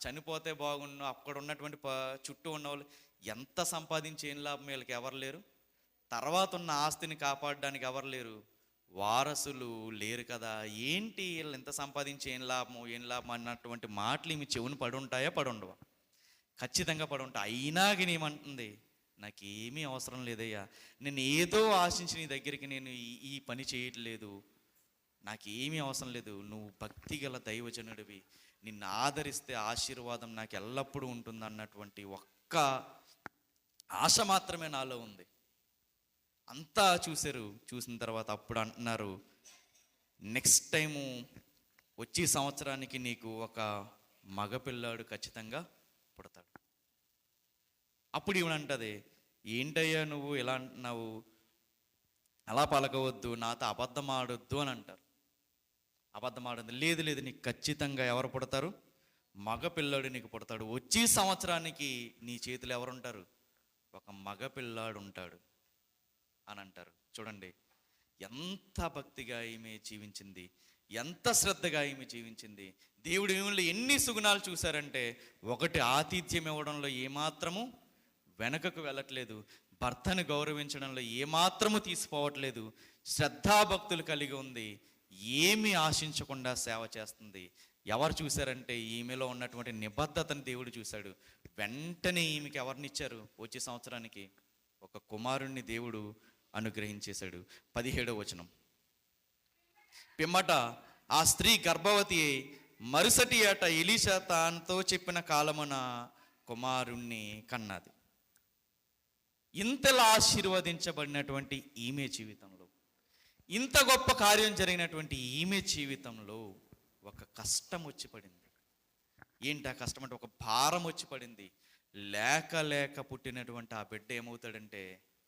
చనిపోతే బాగుండు, అక్కడ ఉన్నటువంటి చుట్టూ ఉన్న వాళ్ళు ఎంత సంపాదించి ఏం లాభం, వీళ్ళకి ఎవరు లేరు, తర్వాత ఉన్న ఆస్తిని కాపాడడానికి ఎవరు లేరు, వారసులు లేరు కదా, ఏంటి వీళ్ళు ఎంత సంపాదించి ఏం లాభం అన్నటువంటి మాటలు ఈమె చెవును పడుంటాయా, పడుండవా? ఖచ్చితంగా పడుంటాయి. అయినా కానీ ఏమంటుంది, నాకేమీ అవసరం లేదయ్యా, నేను ఏదో ఆశించి నీ దగ్గరికి నేను ఈ పని చేయట్లేదు, నాకేమీ అవసరం లేదు, నువ్వు భక్తి గల దైవజనుడివి, నిన్ను ఆదరిస్తే ఆశీర్వాదం నాకు ఎల్లప్పుడూ ఉంటుంది అన్నటువంటి ఒక్క ఆశ మాత్రమే నాలో ఉంది. అంతా చూసిన తర్వాత అప్పుడు అంటున్నారు, నెక్స్ట్ టైము వచ్చే సంవత్సరానికి నీకు ఒక మగపిల్లాడు ఖచ్చితంగా పుడతాడు. అప్పుడు ఏమనంటది, ఏంటయ్యా నువ్వు ఎలా అంటున్నావు, అలా పలకవద్దు, నాతో అబద్ధం ఆడొద్దు అని అంటారు. అబద్ధం ఆడద్దు, లేదు నీకు ఖచ్చితంగా ఎవరు పుడతారు, మగపిల్లాడు నీకు పుడతాడు, వచ్చే సంవత్సరానికి నీ చేతులు ఎవరుంటారు, ఒక మగపిల్లాడు ఉంటాడు అని అంటారు. చూడండి ఎంత భక్తిగా ఈమె జీవించింది, ఎంత శ్రద్ధగా ఈమె జీవించింది. దేవుడు ఈమెలో ఎన్ని సుగుణాలు చూశారంటే, ఒకటి ఆతిథ్యం ఇవ్వడంలో ఏమాత్రము వెనకకు వెళ్ళట్లేదు, భర్తను గౌరవించడంలో ఏమాత్రము తీసిపోవట్లేదు, శ్రద్ధాభక్తులు కలిగి ఉంది, ఏమి ఆశించకుండా సేవ చేస్తుంది. ఎవరు చూశారంటే, ఈమెలో ఉన్నటువంటి నిబద్ధతను దేవుడు చూశాడు. వెంటనే ఈమెకి ఎవరినిచ్చారు, వచ్చే సంవత్సరానికి ఒక కుమారుణ్ణి దేవుడు అనుగ్రహించేశాడు. 17వ వచనం. పిమ్మట ఆ స్త్రీ గర్భవతి మరుసటి ఏట ఎలీషా తానుతో చెప్పిన కాలమున కుమారుణ్ణి కన్నది. ఇంతలా ఆశీర్వదించబడినటువంటి ఈమె జీవితంలో, ఇంత గొప్ప కార్యం జరిగినటువంటి ఈమె జీవితంలో ఒక కష్టం వచ్చి పడింది. ఏంటి ఆ కష్టం అంటే, ఒక భారం వచ్చి పడింది. లేక పుట్టినటువంటి ఆ బిడ్డ ఏమవుతాడంటే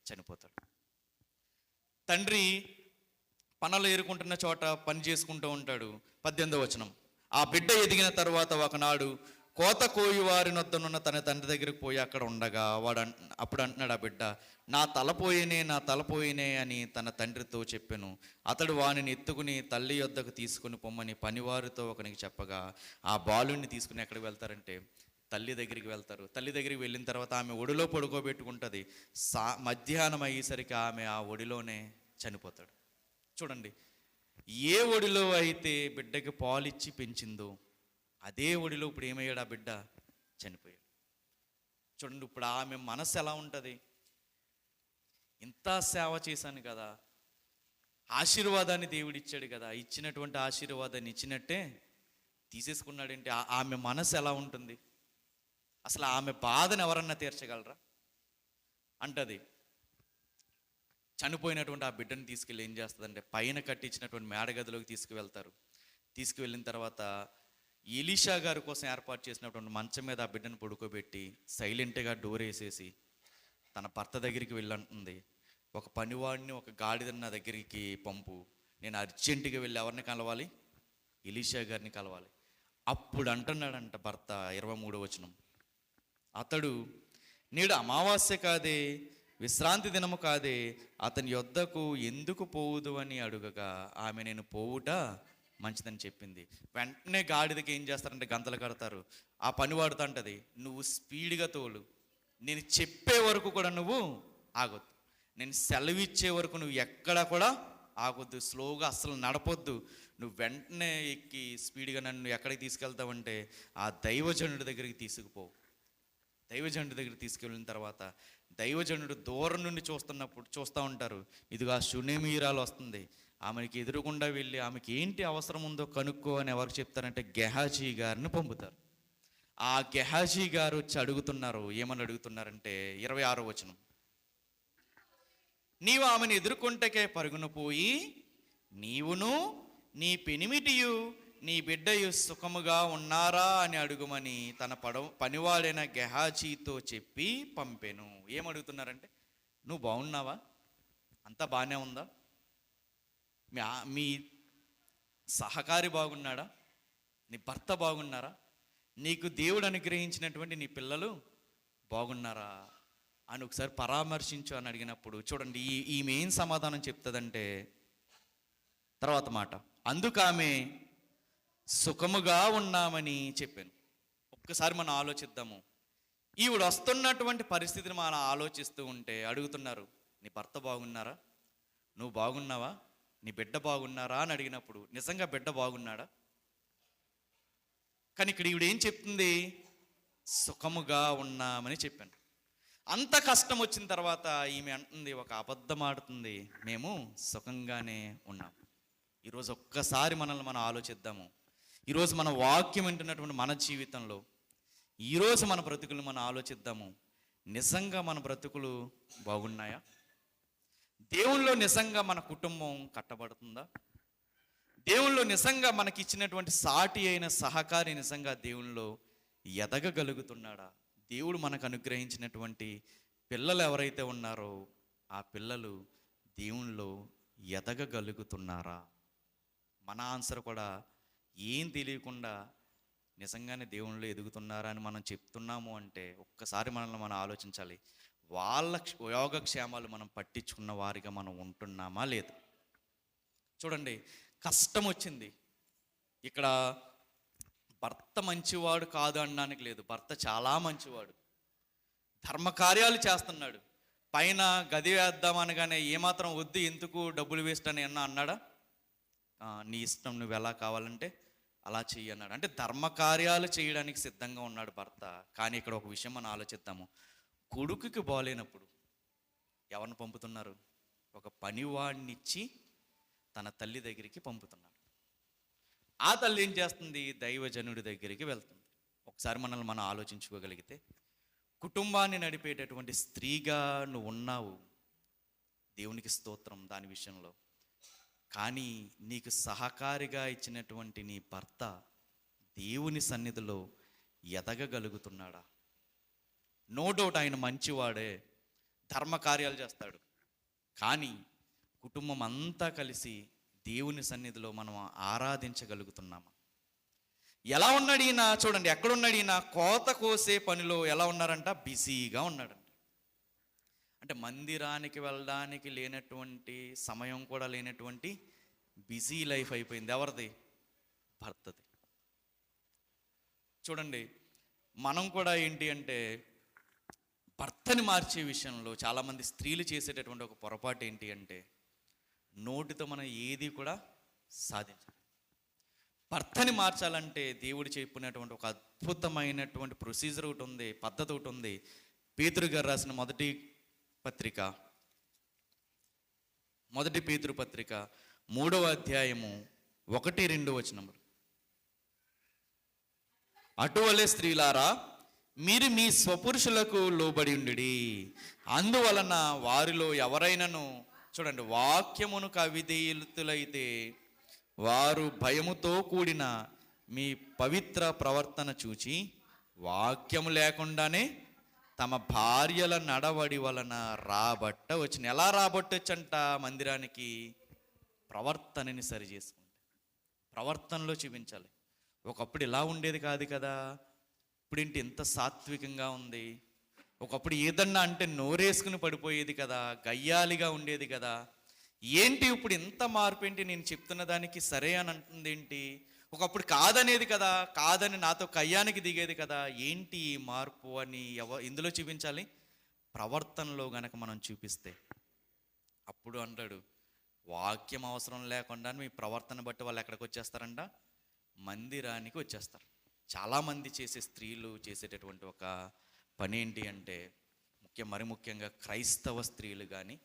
చనిపోతాడు. తండ్రి పనులు ఏరుకుంటున్న చోట పని చేసుకుంటూ ఉంటాడు. 18వ వచనం. ఆ బిడ్డ ఎదిగిన తర్వాత ఒకనాడు కోత కోయి వారి నొద్దనున్న తన తండ్రి దగ్గరికి పోయి అక్కడ ఉండగా అప్పుడు అంటున్నాడు ఆ బిడ్డ, నా తలపోయినే అని తన తండ్రితో చెప్పాను. అతడు వానిని ఎత్తుకుని తల్లి యొద్దకు తీసుకుని పొమ్మని పనివారితో ఒకనికి చెప్పగా, ఆ బాలుని తీసుకుని ఎక్కడికి వెళ్తారంటే తల్లి దగ్గరికి వెళ్తారు. తల్లి దగ్గరికి వెళ్ళిన తర్వాత ఆమె ఒడిలో పడుకోబెట్టుకుంటుంది. మధ్యాహ్నం అయ్యేసరికి ఆమె ఆ ఒడిలోనే చనిపోతాడు. చూడండి, ఏ ఒడిలో అయితే బిడ్డకి పాలిచ్చి పెంచిందో అదే ఒడిలో ఇప్పుడు ఏమయ్యాడు, ఆ బిడ్డ చనిపోయాడు. చూడండి, ఇప్పుడు ఆమె మనసు ఎలా ఉంటుంది, ఇంత సేవ చేశాను కదా, ఆశీర్వాదాన్ని దేవుడు ఇచ్చాడు కదా, ఇచ్చినటువంటి ఆశీర్వాదాన్ని ఇచ్చినట్టే తీసేసుకున్నాడంటే ఆమె మనసు ఎలా ఉంటుంది? అసలు ఆమె బాధను ఎవరన్నా తీర్చగలరా? అంటది. చనిపోయినటువంటి ఆ బిడ్డను తీసుకెళ్ళి ఏం చేస్తుందంటే పైన కట్టించినటువంటి మేడగదిలోకి తీసుకువెళ్తారు. తీసుకువెళ్ళిన తర్వాత ఎలీషా గారి కోసం ఏర్పాటు చేసినటువంటి మంచం మీద ఆ బిడ్డను పడుకోబెట్టి సైలెంట్గా డోర్ వేసేసి తన భర్త దగ్గరికి వెళ్ళంటుంది, ఒక పనివాడిని ఒక గాడిదని నా దగ్గరికి పంపు, నేను అర్జెంటుగా వెళ్ళి ఎవరిని కలవాలి? ఎలీషా గారిని కలవాలి. అప్పుడు అంటున్నాడంట భర్త, 23వ వచనం, అతడు నేడు అమావాస్య కాదే, విశ్రాంతి దినము కాదే, అతని యొద్దకు ఎందుకు పోవుదు అని అడుగగా ఆమె నేను పోవుట మంచిదని చెప్పింది. వెంటనే గాడిదకి ఏం చేస్తారంటే గంతలు కడతారు. ఆ పనివాడుతో అంటది, నువ్వు స్పీడ్గా తోలు, నేను చెప్పే వరకు కూడా నువ్వు ఆగొద్దు, నేను సెలవిచ్చే వరకు నువ్వు ఎక్కడా కూడా ఆగొద్దు, స్లోగా అస్సలు నడపొద్దు, నువ్వు వెంటనే ఎక్కి స్పీడ్గా నన్ను ఎక్కడికి తీసుకెళ్తావంటే ఆ దైవజనుడి దగ్గరికి తీసుకుపోవు. దైవజనుడి దగ్గరికి తీసుకెళ్ళిన తర్వాత దైవజనుడు దూరం నుండి చూస్తూ ఉంటారు, ఇదిగా షునేమీరాలు వస్తుంది, ఆమెకి ఎదురుగుండా వెళ్ళి ఆమెకి ఏంటి అవసరం ఉందో కనుక్కో అని ఎవరికి చెప్తారంటే గెహాజీ గారిని పంపుతారు. ఆ గెహాజీ గారు వచ్చి అడుగుతున్నారు. ఏమని అడుగుతున్నారంటే 26వ వచనం, నీవు ఆమెను ఎదుర్కొంటకే పరుగున పోయి నీవును నీ పెనిమిటియు నీ బిడ్డయు సుఖముగా ఉన్నారా అని అడుగుమని తన పనివాడైన గెహాజీతో చెప్పి పంపెను. ఏమడుగుతున్నారంటే, నువ్వు బాగున్నావా? అంతా బాగానే ఉందా? మీ సహకారి బాగున్నాడా? నీ భర్త బాగున్నారా? నీకు దేవుడు అనుగ్రహించినటువంటి నీ పిల్లలు బాగున్నారా అని ఒకసారి పరామర్శించు అని అడిగినప్పుడు చూడండి ఈమె ఏం సమాధానం చెప్తుందంటే, తర్వాత మాట, అందుకు ఆమె సుఖముగా ఉన్నామని చెప్పాను. ఒక్కసారి మనం ఆలోచిద్దాము. ఈవిడ వస్తున్నటువంటి పరిస్థితిని మనం ఆలోచిస్తూ ఉంటే అడుగుతున్నారు, నీ భర్త బాగున్నారా? నువ్వు బాగున్నావా? నీ బిడ్డ బాగున్నారా అని అడిగినప్పుడు నిజంగా బిడ్డ బాగున్నాడా? కానీ ఇక్కడ ఈవిడ ఏం చెప్తుంది? సుఖముగా ఉన్నామని చెప్పాను. అంత కష్టం వచ్చిన తర్వాత ఈమె అంటుంది, ఒక అబద్ధం ఆడుతుంది, మేము సుఖంగానే ఉన్నాం. ఈరోజు ఒక్కసారి మనల్ని మనం ఆలోచిద్దాము. ఈరోజు మన వాక్యం వింటున్నటువంటి మన జీవితంలో ఈరోజు మన బ్రతుకులు మనం ఆలోచిద్దాము. నిజంగా మన బ్రతుకులు బాగున్నాయా? దేవుల్లో నిజంగా మన కుటుంబం కట్టబడుతుందా? దేవుల్లో నిజంగా మనకి ఇచ్చినటువంటి సాటి అయిన సహకారి నిజంగా దేవుల్లో ఎదగగలుగుతున్నాడా? దేవుడు మనకు అనుగ్రహించినటువంటి పిల్లలు ఎవరైతే ఉన్నారో ఆ పిల్లలు దేవుల్లో ఎదగగలుగుతున్నారా? మన ఆన్సర్ కూడా ఏం తెలియకుండా నిజంగానే దేవుళ్ళు ఎదుగుతున్నారా అని మనం చెప్తున్నాము అంటే ఒక్కసారి మనల్ని మనం ఆలోచించాలి. వాళ్ళ యోగక్షేమాలు మనం పట్టించుకున్న వారిగా మనం ఉంటున్నామా లేదా? చూడండి, కష్టం వచ్చింది. ఇక్కడ భర్త మంచివాడు కాదు అనడానికి లేదు, భర్త చాలా మంచివాడు, ధర్మకార్యాలు చేస్తున్నాడు. పైన గది వేద్దాం అనగానే ఏమాత్రం వద్దు, ఎందుకు డబ్బులు వేస్ట్ అని అన్నాడా? నీ ఇష్టం, నువ్వు ఎలా కావాలంటే అలా చెయ్యి అన్నాడు. అంటే ధర్మకార్యాలు చేయడానికి సిద్ధంగా ఉన్నాడు భర్త. కానీ ఇక్కడ ఒక విషయం మనం ఆలోచిద్దాము. కొడుకుకి బాలేనప్పుడు ఎవరిని పంపుతున్నారు? ఒక పనివాడినిచ్చి తన తల్లి దగ్గరికి పంపుతున్నాడు. ఆ తల్లి ఏం చేస్తుంది? దైవజనుడి దగ్గరికి వెళ్తుంది. ఒకసారి మనల్ని మనం ఆలోచించుకోగలిగితే, కుటుంబాన్ని నడిపేటటువంటి స్త్రీగా నువ్వు ఉన్నావు, దేవునికి స్తోత్రం దాని విషయంలో. కానీ నీకు సహకారిగా ఇచ్చినటువంటి నీ భర్త దేవుని సన్నిధిలో ఎదగగలుగుతున్నాడా? నో డౌట్ ఆయన మంచివాడే, ధర్మకార్యాలు చేస్తాడు. కానీ కుటుంబం అంతా కలిసి దేవుని సన్నిధిలో మనం ఆరాధించగలుగుతున్నామా? ఎలా ఉన్నాడు ఈయన? చూడండి, ఎక్కడున్నాడు ఈయన? కోత కోసే పనిలో ఎలా ఉన్నారంట? బిజీగా ఉన్నాడంట. అంటే మందిరానికి వెళ్ళడానికి లేనటువంటి సమయం కూడా లేనటువంటి బిజీ లైఫ్ అయిపోయింది. ఎవరిది? భర్తది. చూడండి, మనం కూడా ఏంటి అంటే భర్తని మార్చే విషయంలో చాలామంది స్త్రీలు చేసేటటువంటి ఒక పొరపాటు ఏంటి అంటే, నోటితో మనం ఏది కూడా సాధించాలి. భర్తని మార్చాలంటే దేవుడు చెప్పినటువంటి ఒక అద్భుతమైనటువంటి ప్రొసీజర్ ఒకటి ఉంది, పద్ధతి ఒకటి ఉంది. పేతురు గారు రాసిన మొదటి పత్రిక మొదటి పేతురు పత్రిక 3వ అధ్యాయము 1-2 వచనములు. అటువలే స్త్రీలారా, మీరు మీ స్వపురుషులకు లోబడి ఉండుడి. అందువలన వారిలో ఎవరైనాను, చూడండి, వాక్యమునకు అవిధేయులైతే వారు భయముతో కూడిన మీ పవిత్ర ప్రవర్తన చూచి వాక్యము లేకుండానే తమ భార్యల నడవడి వలన రాబట్టవచ్చు. ఎలా రాబట్టొచ్చంట మందిరానికి? ప్రవర్తనని సరి చేసుకుంటే, ప్రవర్తనలో చూపించాలి. ఒకప్పుడు ఇలా ఉండేది కాదు కదా, ఇప్పుడేంటి ఎంత సాత్వికంగా ఉంది. ఒకప్పుడు ఏదన్నా అంటే నోరేసుకుని పడిపోయేది కదా, గయ్యాలిగా ఉండేది కదా. ఏంటి ఇప్పుడు ఇంత మార్పు ఏంటి? నేను చెప్తున్న దానికి సరే అని అంటుంది ఏంటి? ఒకప్పుడు కాదనేది కదా, కాదని నాతో కయ్యానికి దిగేది కదా, ఏంటి ఈ మార్పు అని ఇందులో చూపించాలి? ప్రవర్తనలో గనక మనం చూపిస్తే అప్పుడు అంటాడు, వాక్యం అవసరం లేకుండా మీ ప్రవర్తన బట్టి వాళ్ళు ఎక్కడికి వచ్చేస్తారంట? మందిరానికి వచ్చేస్తారు. చాలామంది చేసే స్త్రీలు చేసేటటువంటి ఒక పని ఏంటి అంటే, మరి ముఖ్యంగా క్రైస్తవ స్త్రీలు కానీ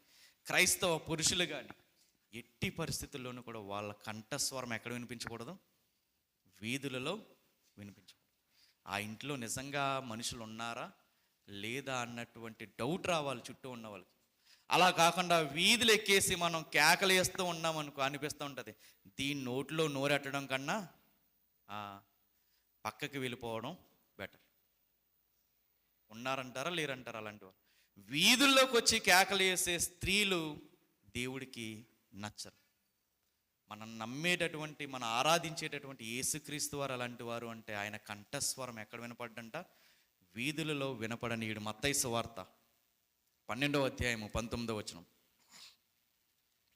క్రైస్తవ పురుషులు కానీ ఎట్టి పరిస్థితుల్లోనూ కూడా వాళ్ళ కంఠస్వరం ఎక్కడ వినిపించకూడదు? వీధులలో వినిపించకూడదు. ఆ ఇంట్లో నిజంగా మనుషులు ఉన్నారా లేదా అన్నటువంటి డౌట్ రావాలి చుట్టూ ఉన్న వాళ్ళకి. అలా కాకుండా వీధులు ఎక్కేసి మనం కేకలు వేస్తూ ఉన్నామనుకో అనిపిస్తూ ఉంటుంది, దీని నోట్లో నోరెట్టడం కన్నా పక్కకి వెళ్ళిపోవడం బెటర్. ఉన్నారంటారా లేరంటారా అలాంటి వారు? వీధుల్లోకి వచ్చి కేకలు వేసే స్త్రీలు దేవుడికి నచ్చరు. మనం నమ్మేటటువంటి, మనం ఆరాధించేటటువంటి యేసుక్రీస్తు వారు అలాంటి వారు అంటే ఆయన కంఠస్వరం ఎక్కడ వినపడ్డంట? వీధులలో వినపడనీయుడు. మత్తయి సువార్త 12వ అధ్యాయము 19వ వచనం.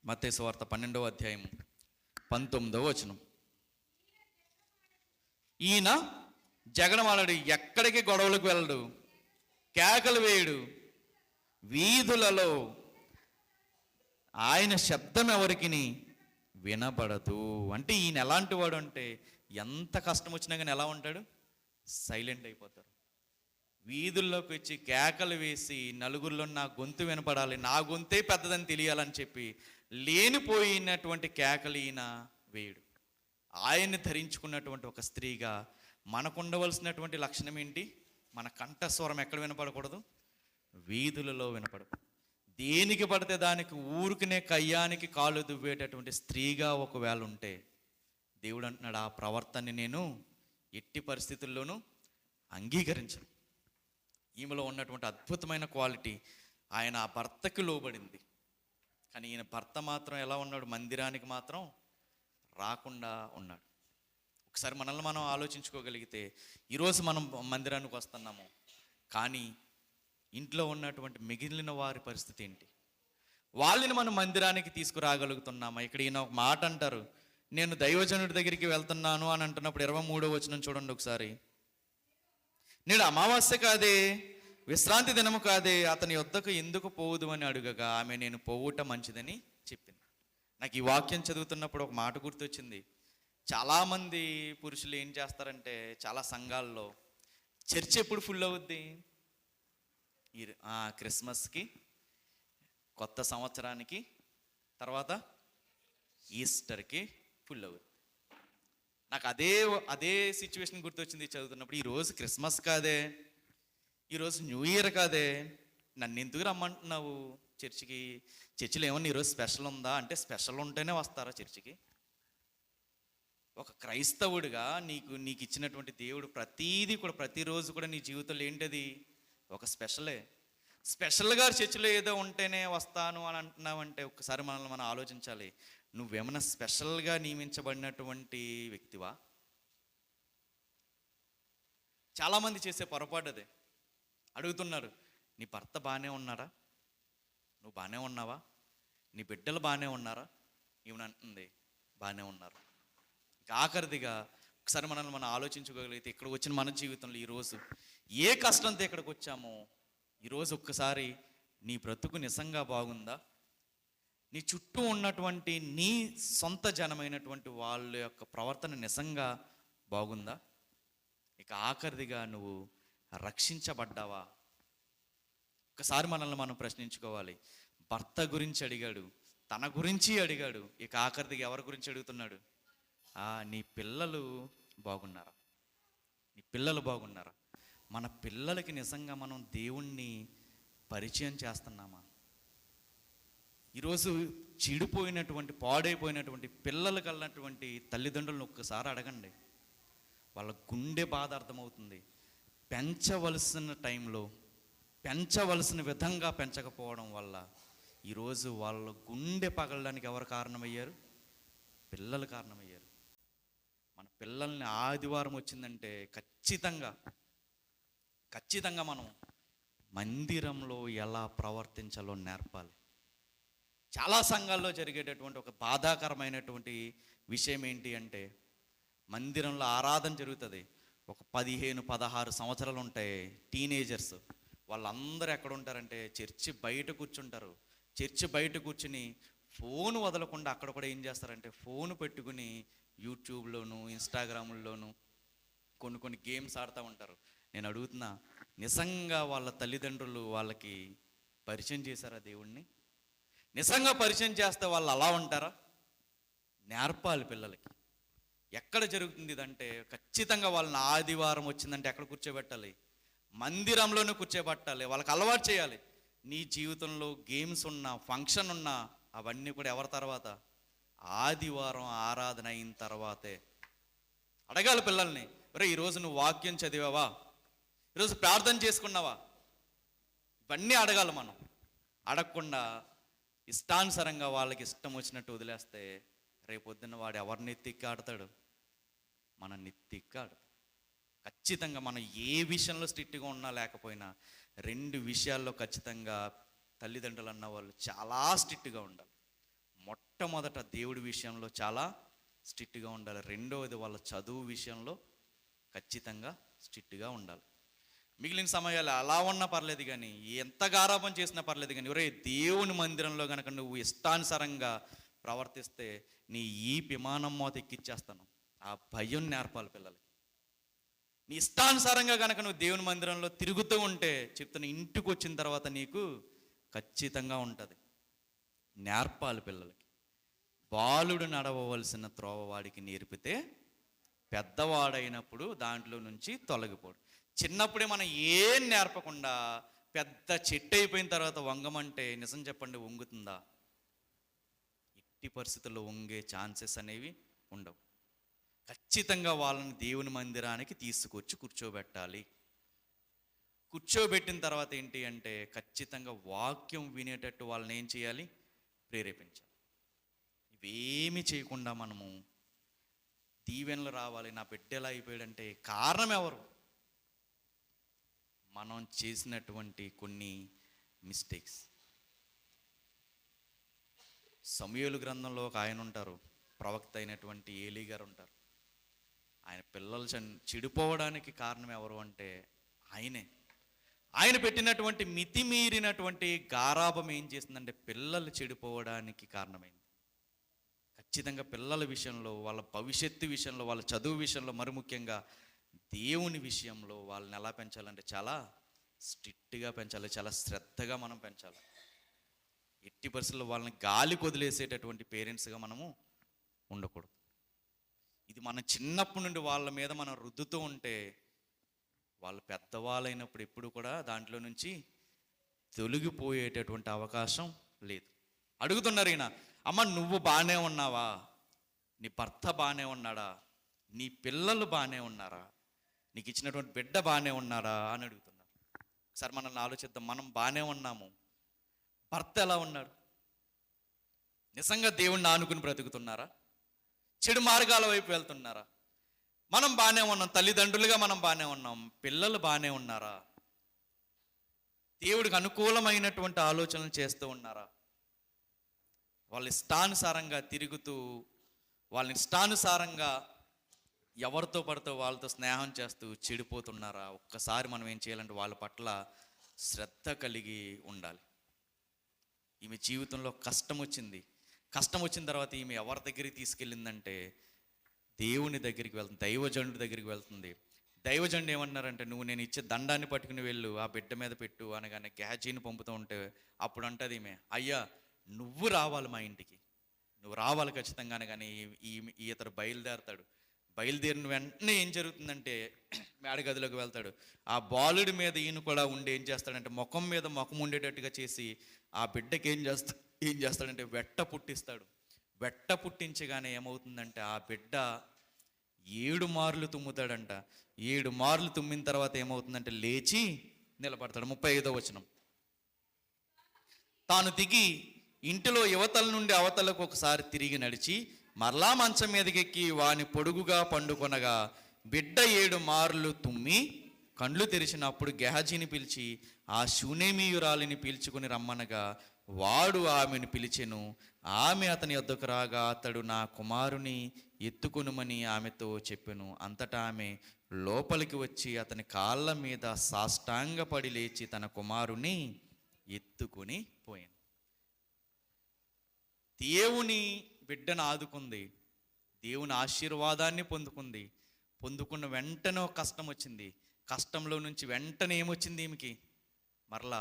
మత్తయి సువార్త 12వ అధ్యాయము 19వ వచనం. ఈయన జగడమాలడు, ఎక్కడికి గొడవలకు వెళ్ళడు, కేకలు వేయడు, వీధులలో ఆయన శబ్దం ఎవరికి వినబడదు. అంటే ఈయన ఎలాంటి వాడు అంటే, ఎంత కష్టం వచ్చినా కానీ ఎలా ఉంటాడు? సైలెంట్ అయిపోతారు. వీధుల్లోకి వచ్చి కేకలు వేసి నలుగురిలో నా గొంతు వినపడాలి, నా గొంతే పెద్దదని తెలియాలని చెప్పి లేనిపోయినటువంటి కేకలు ఈయన వేయడు. ఆయన్ని ధరించుకున్నటువంటి ఒక స్త్రీగా మనకు ఉండవలసినటువంటి లక్షణం ఏంటి? మన కంఠస్వరం ఎక్కడ వినపడకూడదు? వీధులలో వినపడదు. దేనికి పడితే దానికి ఊరికనే కయ్యానికి కాళ్ళు దువ్వేటటువంటి స్త్రీగా ఒకవేళ ఉంటే దేవుడు అంటున్నాడు, ఆ ప్రవర్తనని నేను ఎట్టి పరిస్థితుల్లోనూ అంగీకరించను. ఈమెలో ఉన్నటువంటి అద్భుతమైన క్వాలిటీ, ఆయన ఆ భర్తకి లోబడింది. కానీ ఈయన భర్త మాత్రం ఎలా ఉన్నాడు? మందిరానికి మాత్రం రాకుండా ఉన్నాడు. ఒకసారి మనల్ని మనం ఆలోచించుకోగలిగితే, ఈరోజు మనం మందిరానికి వస్తున్నాము, కానీ ఇంట్లో ఉన్నటువంటి మిగిలిన వారి పరిస్థితి ఏంటి? వాళ్ళని మనం మందిరానికి తీసుకురాగలుగుతున్నామా? ఇక్కడ ఈయన ఒక మాట అంటారు, నేను దైవజనుడి దగ్గరికి వెళ్తున్నాను అని అంటున్నప్పుడు 23వ వచనం చూడండి ఒకసారి. నేడు అమావాస్య కాదే, విశ్రాంతి దినము కాదే, అతని యొద్దకు ఎందుకు పోవుదు అని అడుగగా ఆమె, నేను పోవుట మంచిదని చెప్పింది. నాకు ఈ వాక్యం చదువుతున్నప్పుడు ఒక మాట గుర్తొచ్చింది. చాలామంది పురుషులు ఏం చేస్తారంటే, చాలా సంఘాల్లో చర్చ్ ఎప్పుడు ఫుల్ అవుద్ది? క్రిస్మస్కి, కొత్త సంవత్సరానికి, తర్వాత ఈస్టర్కి ఫుల్ అవుద్ది. నాకు అదే సిచ్యువేషన్ గుర్తొచ్చింది చదువుతున్నప్పుడు. ఈరోజు క్రిస్మస్ కాదే, ఈరోజు న్యూ ఇయర్ కాదే, నన్ను ఎందుకు రమ్మంటున్నావు చర్చికి? చర్చిలో ఏమన్నా ఈరోజు స్పెషల్ ఉందా అంటే, స్పెషల్ ఉంటేనే వస్తారా చర్చికి? ఒక క్రైస్తవుడిగా నీకు ఇచ్చినటువంటి దేవుడు ప్రతీదీ కూడా, ప్రతిరోజు కూడా నీ జీవితంలో ఏంటది? ఒక స్పెషల్గా చర్చిలో ఏదో ఉంటేనే వస్తాను అని అంటున్నావంటే ఒక్కసారి మనల్ని మనం ఆలోచించాలి. నువ్వేమన్నా స్పెషల్గా నియమించబడినటువంటి వ్యక్తివా? చాలామంది చేసే పొరపాటు అదే. అడుగుతున్నారు, నీ భర్త బాగానే ఉన్నారా? నువ్వు బాగానే ఉన్నావా? నీ బిడ్డలు బాగానే ఉన్నారా? ఏమనంటుంది, బాగానే ఉన్నారు. ఆఖరిదిగా ఒకసారి మనల్ని మనం ఆలోచించుకోగలిగితే, ఇక్కడికి వచ్చిన మన జీవితంలో ఈరోజు ఏ కష్టంతో ఇక్కడికి వచ్చామో, ఈరోజు ఒక్కసారి నీ బ్రతుకు నిజంగా బాగుందా? నీ చుట్టూ ఉన్నటువంటి నీ సొంత జనమైనటువంటి వాళ్ళ యొక్క ప్రవర్తన నిజంగా బాగుందా? ఇక ఆఖరిదిగా నువ్వు రక్షించబడ్డావా? ఒకసారి మనల్ని మనం ప్రశ్నించుకోవాలి. భర్త గురించి అడిగాడు, తన గురించి అడిగాడు. ఇక ఆఖరిది ఎవరి గురించి అడుగుతున్నాడు? నీ పిల్లలు బాగున్నారా? నీ పిల్లలు బాగున్నారా? మన పిల్లలకి నిజంగా మనం దేవుణ్ణి పరిచయం చేస్తున్నామా? ఈరోజు చెడిపోయినటువంటి పాడైపోయినటువంటి పిల్లలు కలనటువంటి తల్లిదండ్రులను ఒక్కసారి అడగండి. వాళ్ళ గుండె బాధ అర్థమవుతుంది. పెంచవలసిన టైంలో పెంచవలసిన విధంగా పెంచకపోవడం వల్ల ఈరోజు వాళ్ళ గుండె పగలడానికి ఎవరు కారణమయ్యారు? పిల్లలు కారణమయ్యారు. మన పిల్లల్ని ఆదివారం వచ్చిందంటే ఖచ్చితంగా మనం మందిరంలో ఎలా ప్రవర్తించాలో నేర్పాలి. చాలా సంఘాల్లో జరిగేటటువంటి ఒక బాధాకరమైనటువంటి విషయం ఏంటి అంటే, మందిరంలో ఆరాధన జరుగుతుంది. ఒక 15-16 సంవత్సరాలు ఉంటాయి టీనేజర్స్. వాళ్ళందరూ ఎక్కడ ఉంటారంటే చర్చి బయట కూర్చుంటారు. చర్చి బయట కూర్చుని ఫోన్ వదలకుండా అక్కడ కూడా ఏం చేస్తారంటే ఫోన్ పెట్టుకుని యూట్యూబ్లోను ఇన్స్టాగ్రాముల్లోను కొన్ని గేమ్స్ ఆడుతూ ఉంటారు. నేను అడుగుతున్నా, నిజంగా వాళ్ళ తల్లిదండ్రులు వాళ్ళకి పరిచయం చేశారా దేవుణ్ణి? నిజంగా పరిచయం చేస్తే వాళ్ళు అలా ఉంటారా? నేర్పాలి పిల్లలకి. ఎక్కడ జరుగుతుంది ఇదంటే, ఖచ్చితంగా వాళ్ళని ఆదివారం వచ్చిందంటే ఎక్కడ కూర్చోబెట్టాలి? మందిరంలోనే కూర్చోబెట్టాలి. వాళ్ళకి అలవాటు చేయాలి. నీ జీవితంలో గేమ్స్ ఉన్నా ఫంక్షన్ ఉన్నా అవన్నీ కూడా ఎవరి తర్వాత? ఆదివారం ఆరాధన అయిన తర్వాతే. అడగాలి పిల్లల్ని, ఒరే ఈరోజు నువ్వు వాక్యం చదివావా? ఈరోజు ప్రార్థన చేసుకున్నావా? ఇవన్నీ అడగాలి మనం. అడగకుండా ఇష్టానుసారంగా వాళ్ళకి ఇష్టం వచ్చినట్టు వదిలేస్తే రేపొద్దున వాడు ఎవరిని ఎత్తిక్కాడతాడు? మన నెత్తిక్కాడు. ఖచ్చితంగా మనం ఏ విషయంలో స్ట్రిక్ట్గా ఉన్నా లేకపోయినా 2 విషయాల్లో ఖచ్చితంగా తల్లిదండ్రులు అన్న వాళ్ళు చాలా స్ట్రిక్ట్గా ఉండాలి. మొట్టమొదట దేవుడి విషయంలో చాలా స్ట్రిక్ట్గా ఉండాలి. రెండవది వాళ్ళ చదువు విషయంలో ఖచ్చితంగా స్ట్రిక్ట్గా ఉండాలి. మిగిలిన సమయాలు అలా ఉన్నా పర్లేదు, కానీ ఎంత గారాబం చేసినా పర్లేదు, కానీ ఒరే దేవుని మందిరంలో కనుక నువ్వు ఇష్టానుసారంగా ప్రవర్తిస్తే నీ ఈ విమానం మోత ఎక్కిచ్చేస్తాను. ఆ భయం నేర్పాలి పిల్లలకి. నీ ఇష్టానుసారంగా కనుక నువ్వు దేవుని మందిరంలో తిరుగుతూ ఉంటే చెప్తున్న ఇంటికి వచ్చిన తర్వాత నీకు ఖచ్చితంగా ఉంటుంది. నేర్పాలి పిల్లలకి. బాలుడు నడవవలసిన త్రోవ వాడికి నేర్పితే పెద్దవాడైనప్పుడు దాంట్లో నుంచి తొలగిపోడు. చిన్నప్పుడే మనం ఏం నేర్పకుండా పెద్ద చెట్టు అయిపోయిన తర్వాత వంగమంటే నిజం చెప్పండి, వంగుతుందా? ఎట్టి పరిస్థితుల్లో వంగే ఛాన్సెస్ అనేవి ఉండవు. ఖచ్చితంగా వాళ్ళని దేవుని మందిరానికి తీసుకొచ్చి కూర్చోబెట్టాలి. కూర్చోబెట్టిన తర్వాత ఏంటి అంటే ఖచ్చితంగా వాక్యం వినేటట్టు వాళ్ళని ఏం చేయాలి? ప్రేరేపించాలి. ఇవేమీ చేయకుండా మనము దీవెనలు రావాలి, నా బిడ్డ ఎలా అయిపోయాడంటే కారణం ఎవరు? మనం చేసినటువంటి కొన్ని మిస్టేక్స్. సమూయేలు గ్రంథంలో ఒక ఆయన ఉంటారు, ప్రవక్త అయినటువంటి ఏలీ గారు ఉంటారు. ఆయన పిల్లలు చెడిపోవడానికి కారణం ఎవరు అంటే ఆయనే. ఆయన పెట్టినటువంటి మితిమీరినటువంటి గారాబం ఏం చేసిందంటే పిల్లలు చెడిపోవడానికి కారణమైంది. ఖచ్చితంగా పిల్లల విషయంలో, వాళ్ళ భవిష్యత్తు విషయంలో, వాళ్ళ చదువు విషయంలో, మరి ముఖ్యంగా దేవుని విషయంలో వాళ్ళని ఎలా పెంచాలంటే చాలా స్ట్రిక్ట్గా పెంచాలి, చాలా శ్రద్ధగా మనం పెంచాలి. ఎట్టి పరిస్థితుల్లో వాళ్ళని గాలి వదిలేసేటటువంటి పేరెంట్స్గా మనము ఉండకూడదు. ఇది మనం చిన్నప్పటి నుండి వాళ్ళ మీద మనం రుద్దుతూ ఉంటే వాళ్ళు పెద్దవాళ్ళైనప్పుడు ఎప్పుడు కూడా దాంట్లో నుంచి తొలగిపోయేటటువంటి అవకాశం లేదు. అడుగుతున్నారు ఈయన, అమ్మ నువ్వు బాగానే ఉన్నావా? నీ భర్త బాగానే ఉన్నాడా? నీ పిల్లలు బాగానే ఉన్నారా? నీకు ఇచ్చినటువంటి బిడ్డ బాగానే ఉన్నారా అని అడుగుతున్నారు. ఒకసారి మనల్ని ఆలోచిద్దాం. మనం బాగానే ఉన్నాము, భర్త ఎలా ఉన్నాడు? నిజంగా దేవుణ్ణి ఆనుకుని బ్రతుకుతున్నారా? చెడు మార్గాల వైపు వెళ్తున్నారా? మనం బాగానే ఉన్నాం, తల్లిదండ్రులుగా మనం బాగానే ఉన్నాం, పిల్లలు బాగానే ఉన్నారా? దేవుడికి అనుకూలమైనటువంటి ఆలోచనలు చేస్తూ ఉన్నారా? వాళ్ళ ఇష్టానుసారంగా తిరుగుతూ, వాళ్ళ ఇష్టానుసారంగా ఎవరితో పడితే వాళ్ళతో స్నేహం చేస్తూ చెడిపోతున్నారా? ఒక్కసారి మనం ఏం చేయాలంటే వాళ్ళ పట్ల శ్రద్ధ కలిగి ఉండాలి. ఈమె జీవితంలో కష్టం వచ్చిన తర్వాత ఈమె ఎవరి దగ్గరికి తీసుకెళ్ళిందంటే దేవుని దగ్గరికి వెళ్తుంది, దైవజనుడి దగ్గరికి వెళ్తుంది. దైవజనుడు ఏమన్నారంటే, నేను ఇచ్చే దండాన్ని పట్టుకుని వెళ్ళు, ఆ బిడ్డ మీద పెట్టు అనగానే గ్యాజీని పంపుతూ ఉంటే అప్పుడు అంటది ఈమె, అయ్యా నువ్వు రావాలి మా ఇంటికి, నువ్వు రావాలి ఖచ్చితంగానే. కానీ ఇతడు బయలుదేరతాడు. బయలుదేరిన వెంటనే ఏం జరుగుతుందంటే మేడగదిలోకి వెళ్తాడు. ఆ బాలుడి మీద ఈయన కూడా ఉండి ఏం చేస్తాడంటే ముఖం మీద ముఖం ఉండేటట్టుగా చేసి ఆ బిడ్డకి ఏం చేస్తాడంటే వెట్ట పుట్టిస్తాడు. వెట్ట పుట్టించగానే ఏమవుతుందంటే ఆ బిడ్డ 7 మార్లు తుమ్ముతాడంట. 7 మార్లు తుమ్మిన తర్వాత ఏమవుతుందంటే లేచి నిలబడతాడు. 35వ వచనం, తాను దిగి ఇంటిలో యువతల నుండి అవతలకు ఒకసారి తిరిగి నడిచి మరలా మంచం మీదకెక్కి వాని పొడుగుగా పండుకొనగా బిడ్డ 7 మార్లు తుమ్మి కండ్లు తెరిచినప్పుడు గెహజీని పిలిచి ఆ శూనేమీయురాలిని పీల్చుకుని రమ్మనగా వాడు ఆమెను పిలిచెను. ఆమె అతని వద్దకు రాగా అతడు నా కుమారుని ఎత్తుకొనుమని ఆమెతో చెప్పెను. అంతటా ఆమె లోపలికి వచ్చి అతని కాళ్ళ మీద సాష్టాంగపడి లేచి తన కుమారుని ఎత్తుకొని పోయాను. దేవుని బిడ్డను ఆదుకుంది, దేవుని ఆశీర్వాదాన్ని పొందుకున్న వెంటనే కష్టం వచ్చింది. కష్టంలో నుంచి వెంటనే ఏమొచ్చింది? ఈమెకి మరలా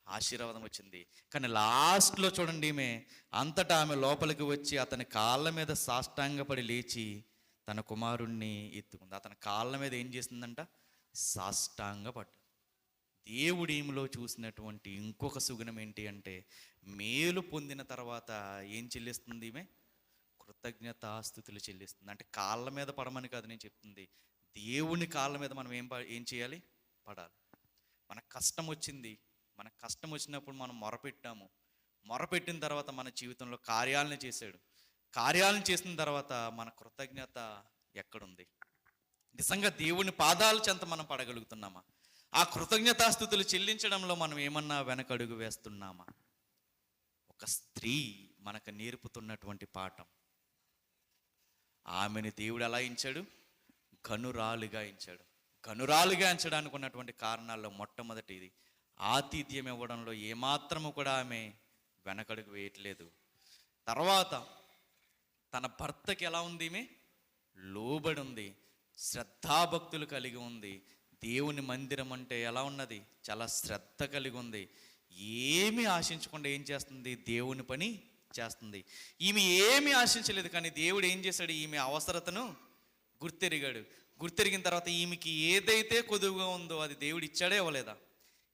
ఆశీర్వాదం వచ్చింది. కానీ లాస్ట్లో చూడండి, అంతటా ఆమె లోపలికి వచ్చి అతని కాళ్ళ మీద సాష్టాంగపడి లేచి తన కుమారుణ్ణి ఎత్తుకుంది. అతని కాళ్ళ మీద ఏం చేసిందంట? సాష్టాంగపడ్డ. దేవుడి ఈమెలో చూసినటువంటి ఇంకొక సుగుణం ఏంటి అంటే, మేలు పొందిన తర్వాత ఏం చెల్లిస్తుంది? ఈమె కృతజ్ఞతాస్తుతులు చెల్లిస్తుంది. అంటే కాళ్ళ మీద పడమని కాదు నేను చెప్తుంది, దేవుని కాళ్ళ మీద మనం ఏం చేయాలి? పడాలి. మనకు కష్టం వచ్చినప్పుడు మనం మొరపెట్టిన తర్వాత మన జీవితంలో కార్యాలను చేశాడు. కార్యాలను చేసిన తర్వాత మన కృతజ్ఞత ఎక్కడుంది? నిజంగా దేవుని పాదాల చెంత మనం పడగలుగుతున్నామా? ఆ కృతజ్ఞతాస్తుతులు చెల్లించడంలో మనం ఏమన్నా వెనకడుగు వేస్తున్నామా? ఒక స్త్రీ మనకు నేర్పుతున్నటువంటి పాఠం. ఆమెను దేవుడు ఎలా ఎంచాడు? ఘనురాలుగా ఎంచాడు. ఘనురాలుగా ఎంచడానికి ఉన్నటువంటి కారణాల్లో మొట్టమొదటిది, ఆతిథ్యం ఇవ్వడంలో ఏమాత్రము కూడా ఆమె వెనకడుగు వేయట్లేదు. తర్వాత తన భర్తకి ఎలా ఉంది? ఈమె లోబడి ఉంది, శ్రద్ధాభక్తులు కలిగి ఉంది. దేవుని మందిరం అంటే ఎలా ఉన్నది? చాలా శ్రద్ధ కలిగి ఉంది. ఏమీ ఆశించకుండా ఏం చేస్తుంది? దేవుని పని చేస్తుంది. ఈమె ఏమీ ఆశించలేదు, కానీ దేవుడు ఏం చేశాడు? ఈమె అవసరతను గుర్తెరిగిన తర్వాత ఈమెకి ఏదైతే కొదువుగా ఉందో అది దేవుడు ఇచ్చాడే ఇవ్వలేదా?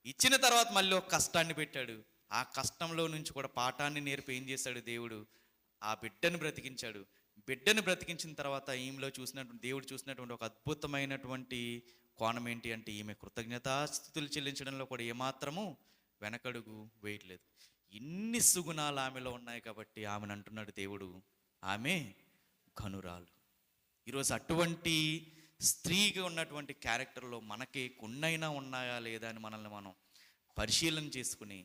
ఇచ్చిన తర్వాత మళ్ళీ ఒక కష్టాన్ని పెట్టాడు. ఆ కష్టంలో నుంచి కూడా పాఠాన్ని నేర్పి ఏం చేశాడు? దేవుడు ఆ బిడ్డను బ్రతికించాడు. బిడ్డను బ్రతికించిన తర్వాత దేవుడు చూసినటువంటి ఒక అద్భుతమైనటువంటి కోణం ఏంటి అంటే, ఈమె కృతజ్ఞతాస్తుతులు చెల్లించడంలో కూడా ఏమాత్రము వెనకడుగు వేయట్లేదు. ఇన్ని సుగుణాలు ఆమెలో ఉన్నాయి కాబట్టి ఆమెను అంటున్నాడు దేవుడు, ఆమె ఘనురాలు. ఈరోజు అటువంటి స్త్రీగా ఉన్నటువంటి క్యారెక్టర్లో మనకి కొన్నైనా ఉన్నాయా లేదా అని మనల్ని మనం పరిశీలన చేసుకుని,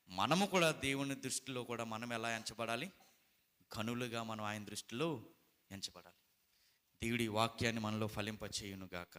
మనము కూడా దేవుని దృష్టిలో కూడా మనం ఎలా ఎంచబడాలి? ఘనులుగా మనం ఆయన దృష్టిలో ఎంచబడాలి. దేవుడి వాక్యాన్ని మనలో ఫలింపచేయునుగాక.